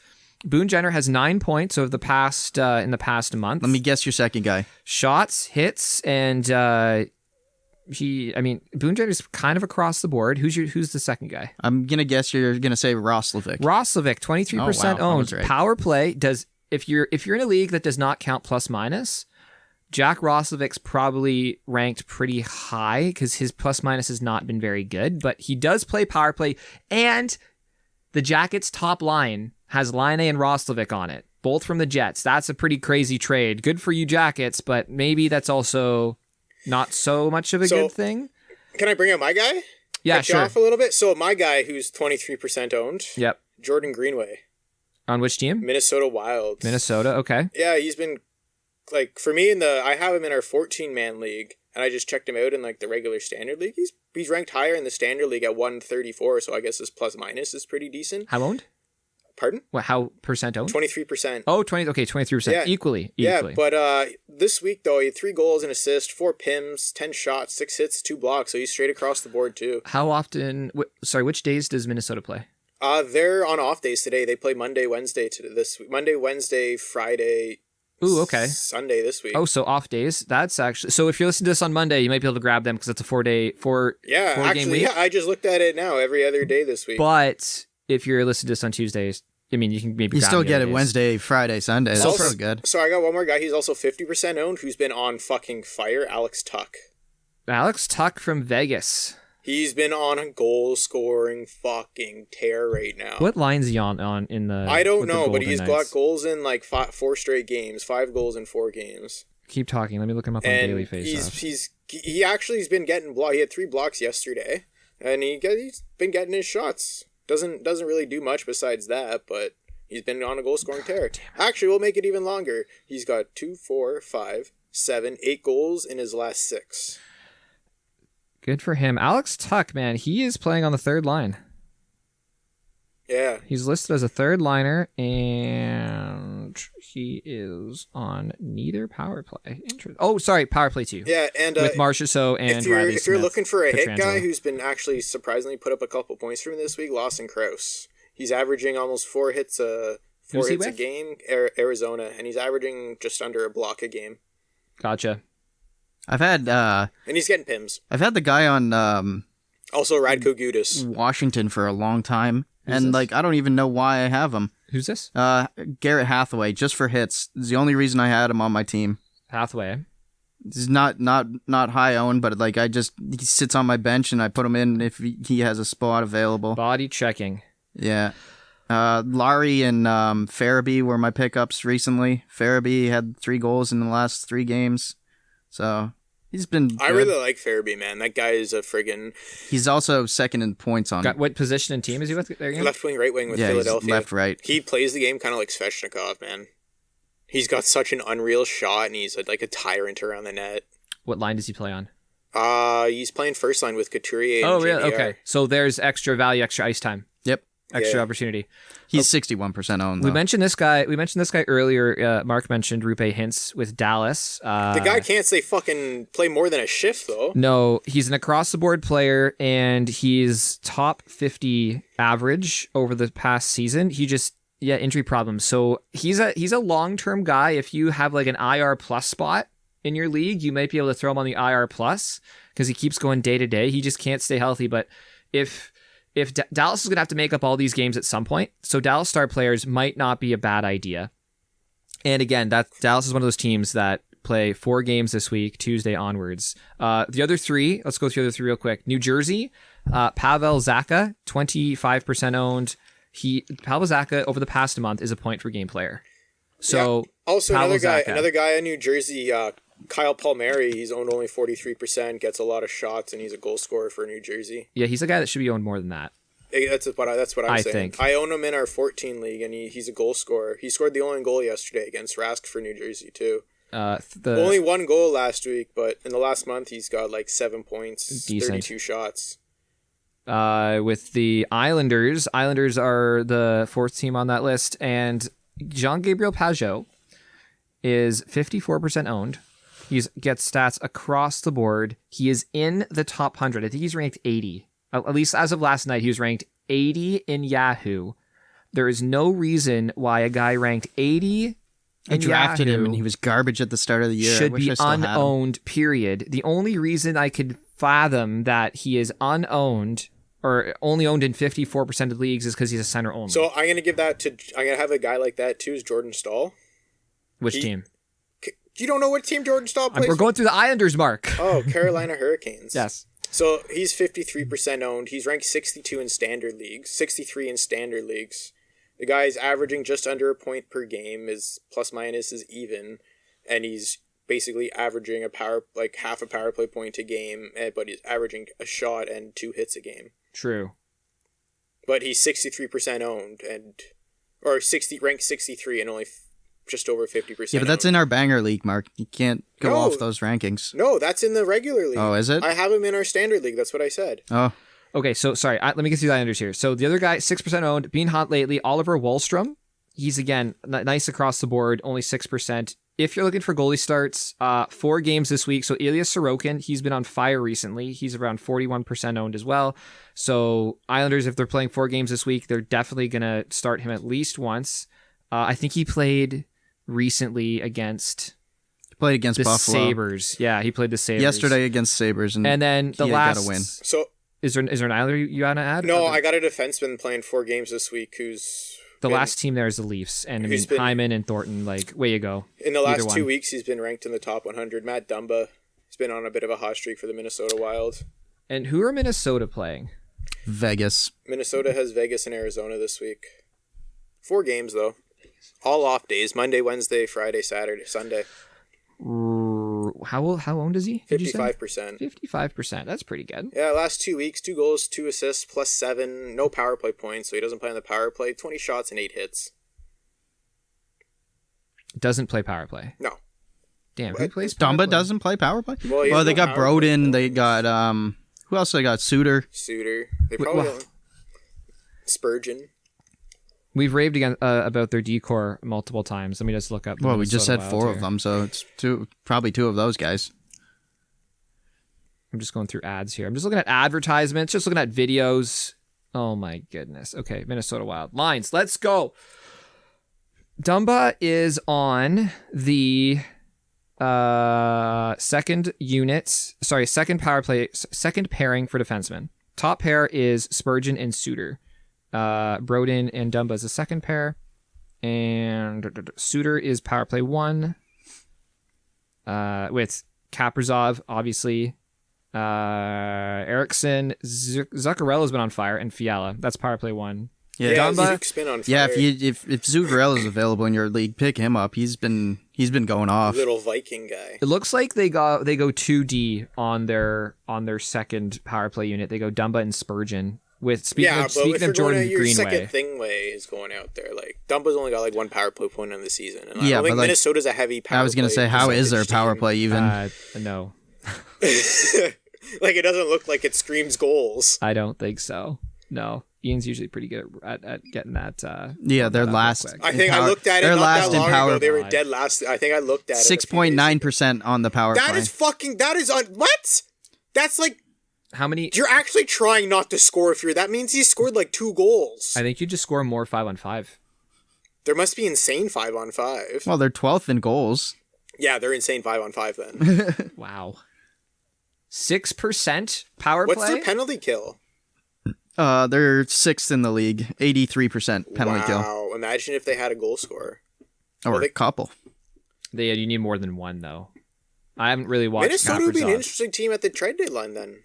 Boone Jenner has 9 points over the past in the past month. Let me guess your second guy. Shots, hits, and Boone Jenner's kind of across the board. Who's the second guy? I'm gonna guess you're gonna say Roslovic. 23% owned. Right. Power play does if you're in a league that does not count plus minus, Jack Roslovic's probably ranked pretty high because his plus minus has not been very good, but he does play power play, and the Jackets' top line has Line and Roslovic on it, both from the Jets. That's a pretty crazy trade. Good for you, Jackets, but maybe that's also not so much of a good thing. Can I bring up my guy? Yeah, Cut sure. you off a little bit. So my guy, who's 23% owned. Yep. Jordan Greenway. On which team? Minnesota Wild. Minnesota. Okay. Yeah, he's been like for me I have him in our 14-man league, and I just checked him out in like the regular standard league. He's ranked higher in the standard league at 134, so I guess his plus minus is pretty decent. How owned? Pardon? What? How percent owned? 23%. Oh, 20. Okay, 23%. Yeah. Equally. Yeah, but this week though, he had 3 goals and assists, 4 PIMs, 10 shots, 6 hits, 2 blocks. So he's straight across the board too. How often? Which days does Minnesota play? They're on off days today. They play Monday, Wednesday this week. Monday, Wednesday, Friday. Ooh, okay. Sunday this week. Oh, so off days. That's actually so. If you're listening to this on Monday, you might be able to grab them because it's a 4-day, game week. Yeah, I just looked at it now. Every other day this week. But if you're listening to this on Tuesdays, I mean, you can maybe still get it Wednesday, Friday, Sunday. That's also, pretty good. So I got one more guy. He's also 50% owned, who's been on fucking fire. Alex Tuck. Alex Tuck from Vegas. He's been on a goal-scoring fucking tear right now. What line's he on in the? I don't know, but he's got goals in like 4 straight games. 5 goals in 4 games. Keep talking. Let me look him up on Daily Faceoff. He's been getting blocked. He had 3 blocks yesterday, and he's been getting his shots. Doesn't really do much besides that, but he's been on a goal-scoring tear. Actually, we'll make it even longer. He's got 2, 4, 5, 7, 8 goals in his last 6. Good for him. Alex Tuck, man, he is playing on the 3rd line. Yeah. He's listed as a 3rd liner, and he is on neither power play. Oh, sorry, power play 2. Yeah, and with Marchessault and Riley if you're Smith, looking for a hit Pietrangelo. guy who's been actually surprisingly put up a couple points for him this week, Lawson Krause. He's averaging almost 4 hits a game, Arizona, and he's averaging just under a block a game. Gotcha. I've had and he's getting PIMs. I've had the guy on also Radko Gudas. Washington for a long time. Who's and this? like I don't even know why I have him. Who's this? Garrett Hathaway, just for hits. It's the only reason I had him on my team. Hathaway. He's not high owned, but like he sits on my bench and I put him in if he has a spot available. Body checking. Yeah. Larry and Farabee were my pickups recently. Farabee had 3 goals in the last 3 games. So he's been good. I really like Farabee, man. That guy is a friggin'... He's also second in points on... What position and team is he with there again? Left wing, right wing with He's Philadelphia. left, right. He plays the game kind of like Svechnikov, man. He's got such an unreal shot, and he's like a tyrant around the net. What line does he play on? He's playing first line with Couturier and Oh, really? JVR. Okay. So there's extra value, extra ice time. Yep. Extra opportunity. He's 61% owned, though. We mentioned this guy earlier. Mark mentioned Rupe Hintz with Dallas. The guy can't say fucking play more than a shift, though. No, he's an across-the-board player, and he's top 50 average over the past season. He just, injury problems. So he's a long-term guy. If you have like an IR plus spot in your league, you might be able to throw him on the IR plus because he keeps going day to day. He just can't stay healthy. But if Dallas is going to have to make up all these games at some point, so Dallas star players might not be a bad idea. And again, Dallas is one of those teams that play 4 games this week, Tuesday onwards. The other 3, let's go through the other 3 real quick. New Jersey, Pavel Zacha, 25% owned. Pavel Zacha over the past month is a point per game player. So also Pavel another guy in New Jersey, Kyle Palmieri, he's owned only 43%, gets a lot of shots, and he's a goal scorer for New Jersey. Yeah, he's a guy that should be owned more than that. That's what I'm saying. Think. I own him in our 14 league, and he's a goal scorer. He scored the only goal yesterday against Rask for New Jersey too. Only 1 goal last week, but in the last month he's got like 7 points, decent. 32 shots. With the Islanders are the 4th team on that list, and Jean-Gabriel Pageau is 54% owned. He gets stats across the board. He is in the top 100. I think he's ranked 80. At least as of last night, he was ranked 80 in Yahoo. There is no reason why a guy ranked 80 I drafted him and he was garbage at the start of the year. Should be unowned, period. The only reason I could fathom that he is unowned or only owned in 54% of leagues is because he's a center only. So I'm going to have a guy like that too, is Jordan Stahl. Which team? You don't know what team Jordan Stahl plays? We're going through the Islanders, Mark. Oh, Carolina Hurricanes. Yes. So he's 53% owned. He's ranked 63 in standard leagues. The guy's averaging just under a point per game. His plus minus is even, and he's basically averaging half a power play point a game. But he's averaging a shot and 2 hits a game. True. But he's 63% owned ranked 63 and only just over 50%. Yeah, but that's in our banger league, Mark. You can't go off those rankings. No, that's in the regular league. Oh, is it? I have him in our standard league. That's what I said. Oh. Okay, so sorry. Let me get through the Islanders here. So the other guy, 6% owned, being hot lately, Oliver Wahlstrom. He's, again, nice across the board, only 6%. If you're looking for goalie starts, 4 games this week. So Ilya Sorokin, he's been on fire recently. He's around 41% owned as well. So Islanders, if they're playing 4 games this week, they're definitely going to start him at least once. I think he played recently against Buffalo Sabers. Yeah, he played the Sabers yesterday against Sabers, and then the last got a win. So is there an Islander you want to add? No, I got a defenseman playing 4 games this week who's the last team there is the Leafs, and I mean Hyman and Thornton. Like, way you go. In the last 2 weeks, he's been ranked in the top 100. Matt Dumba, he's been on a bit of a hot streak for the Minnesota Wild. And who are Minnesota playing? Vegas. Minnesota has Vegas and Arizona this week. 4 games though. All off days: Monday, Wednesday, Friday, Saturday, Sunday. How owned is he? 55%. 55%. That's pretty good. Yeah, last 2 weeks, 2 goals, 2 assists, plus 7. No power play points, so he doesn't play on the power play. 20 shots and 8 hits. Doesn't play power play. No. Damn, who plays power Dumba play? Doesn't play power play? Well, they got Brodie. They got who else? They got Suter. They probably Spurgeon. We've raved again about their decor multiple times. Let me just look up. Well, we just had 4 of them, so it's probably 2 of those guys. I'm just going through ads here. I'm just looking at advertisements, just looking at videos. Oh my goodness. Okay, Minnesota Wild. Lines, let's go. Dumba is on the second power play, second pairing for defensemen. Top pair is Spurgeon and Suter. Brodin and Dumba is the second pair, and Suter is power play 1 with Kaprizov, obviously, Eriksson, Zuccarello's been on fire, and Fiala. That's power play 1. Yeah, Dumba's been on fire. Yeah, if Zuccarello is available in your league, pick him up. He's been going off. Little Viking guy. It looks like they go 2D on their second power play unit. They go Dumba and Spurgeon. Speaking of Jordan your Greenway, second Thingway is going out there. Like, Dumba's only got 1 power play point on the season, and I yeah, don't think Minnesota's a heavy power play. I was gonna say, how is their power play even? No. It doesn't look like it screams goals. I don't think so. No, Ian's usually pretty good at getting that. They're last. I think I looked at it not that long ago. They were dead last. I think I looked at it. 6.9% on the power play. That is on what? That's like. How many? You're actually trying not to score that means he scored 2 goals. I think you just score more 5-on-5. There must be insane 5-on-5. Well, they're 12th in goals. Yeah, they're insane 5-on-5 then. Wow. 6% power play? What's their penalty kill? They're 6th in the league. 83% penalty kill. Wow, imagine if they had a goal scorer. Or a couple. You need more than 1, though. I haven't really watched Minnesota would be an Kaprizov. interesting team at the trade deadline then.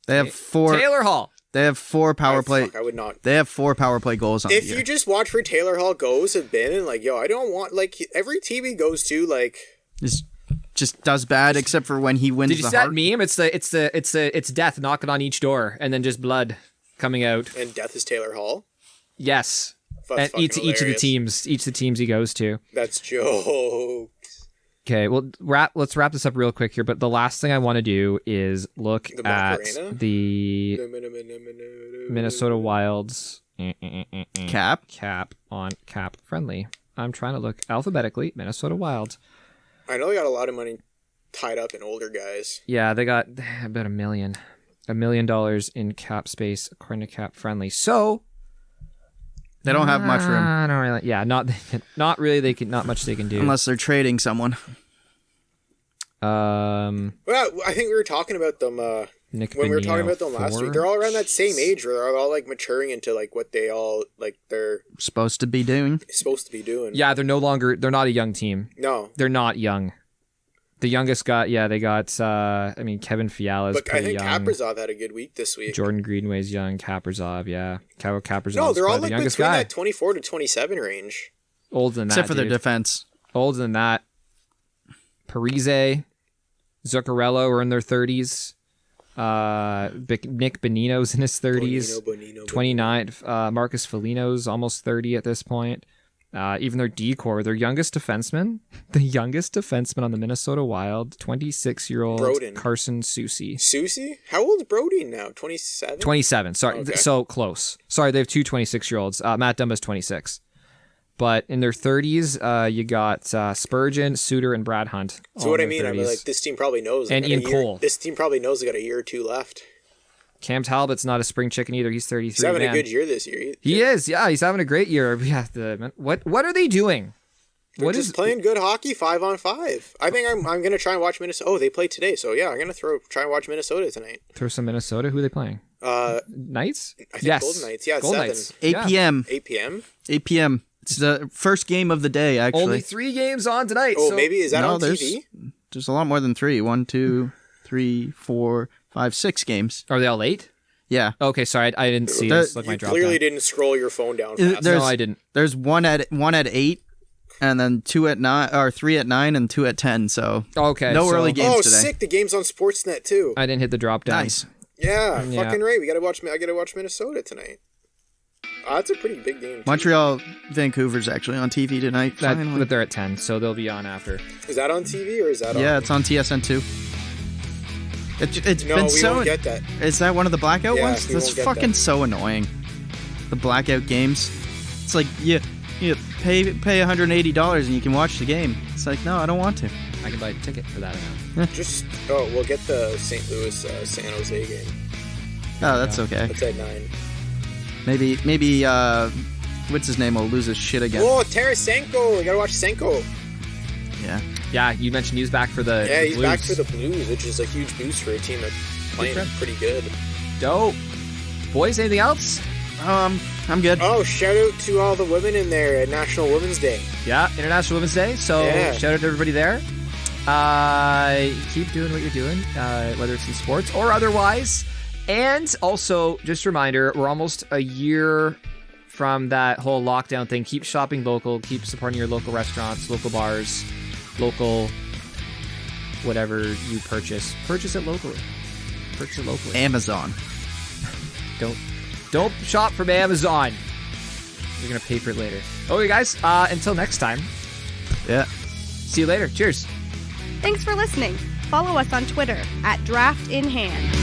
They have four. Taylor Hall. They have four power play. I would not. They have 4 power play goals on the If year. you just watch where Taylor Hall goes have been, and like, yo, I don't want like every team he goes to, like, Just does bad except for when he wins Did you the see heart. that meme? It's death knocking on each door and then just blood coming out. and death is Taylor Hall. Yes. That's And each of the hilarious. teams he goes to. That's joke. Okay, well, let's wrap this up real quick here. But the last thing I want to do is look The at Macarena? the Minnesota Wild's Cap. cap on Cap Friendly. I'm trying to look alphabetically. Minnesota Wild. I know they got a lot of money tied up in older guys. Yeah, they got about $1 million in cap space according to Cap Friendly. So They don't have much room I don't really. Yeah, not really. Not much they can do. unless they're trading someone. Well, I think we were talking about them Nick when we were talking Bonino about them last for- week. They're all around that same age where they're all like maturing into like what they all like they're Supposed to be doing. supposed to be doing. Yeah, they're not a young team. No. They're not young. The youngest they got Kevin Fiala's But I pretty think young. Kaprizov had a good week this week. Jordan Greenway's young. Kaprizov, yeah. Kaprizov No, they're all the like youngest between guy. that 24 to 27 range. Older than Except that, for their dude. defense. Older than that. Parise, Zuccarello are in their 30s. Nick Bonino's in his 30s. Bonino. 29. Marcus Foligno's almost 30 at this point. Even their D-core, their youngest defenseman, on the Minnesota Wild, 26-year-old Broden. Carson Soucy. Susie? How old is Brodie now? 27? 27. Sorry, Okay. so close. Sorry, they have two 26-year-olds. Matt Dumba's 26. But in their 30s, you got Spurgeon, Suter, and Brad Hunt. So all what in I mean, their I mean, 30s. like this team probably knows. they And got a Ian year- Cole. This team probably knows they got a year or two left. Cam Talbot's not a spring chicken either. He's 33. He's having man. a good year this year. He is. Yeah, he's having a great year. Yeah. What are they doing? They're just playing good hockey 5-on-5. I think I'm gonna try and watch Minnesota. Oh, they play today, so yeah, I'm gonna try and watch Minnesota tonight. Throw some Minnesota. Who are they playing? Knights? I think Yes. Golden Knights. Yeah, Golden 7. Knights. 8 Yeah. p.m. 8 p.m. 8 p.m. It's the first game of the day, actually. Only 3 games on tonight. Oh, so maybe is that No, on TV? There's a lot more than 3. 1, 2, 3, 4, 5, 6 games. Are they all late? Yeah. Okay, sorry, I didn't see There- this. Look, my You drop clearly down. didn't scroll your phone down fast. There's- No, I didn't. There's one at 8, and then 2 at 9, or 3 at 9, and 2 at 10. So Okay, no so early games Oh, today. sick! The game's on Sportsnet too. I didn't hit the drop down. Nice. Yeah, Yeah. fucking right. I gotta watch Minnesota tonight. That's a pretty big game. Too. Montreal, Vancouver's actually on TV tonight. Finally. But they're at 10, so they'll be on after. Is that on TV or is that on? Yeah, it's on TSN2. It's No, been we so. won't get that. Is that one of the blackout Yeah, ones? we That's won't get fucking that. so annoying. The blackout games. It's like you pay $180 and you can watch the game. It's like, no, I don't want to. I can buy a ticket for that amount. We'll get the St. Louis San Jose game. Oh, that's okay. That's at 9. Maybe what's his name will lose his shit again. Whoa, Tarasenko! We gotta watch Senko. Yeah. Yeah, you mentioned he was back for the Yeah, he's Blues. back for the Blues, which is a huge boost for a team that's playing friend. pretty good. Dope. Boys, anything else? I'm good. Oh, shout out to all the women in there at National Women's Day. Yeah, International Women's Day. So Yeah. shout out to everybody there. Keep doing what you're doing, whether it's in sports or otherwise. And also, just a reminder, we're almost a year from that whole lockdown thing. Keep shopping local. Keep supporting your local restaurants, local bars, local whatever you purchase. Purchase it locally. Purchase it locally. Amazon. Don't shop from Amazon. You're gonna pay for it later. Okay, guys. Until next time. Yeah. See you later. Cheers. Thanks for listening. Follow us on Twitter at DraftInHand.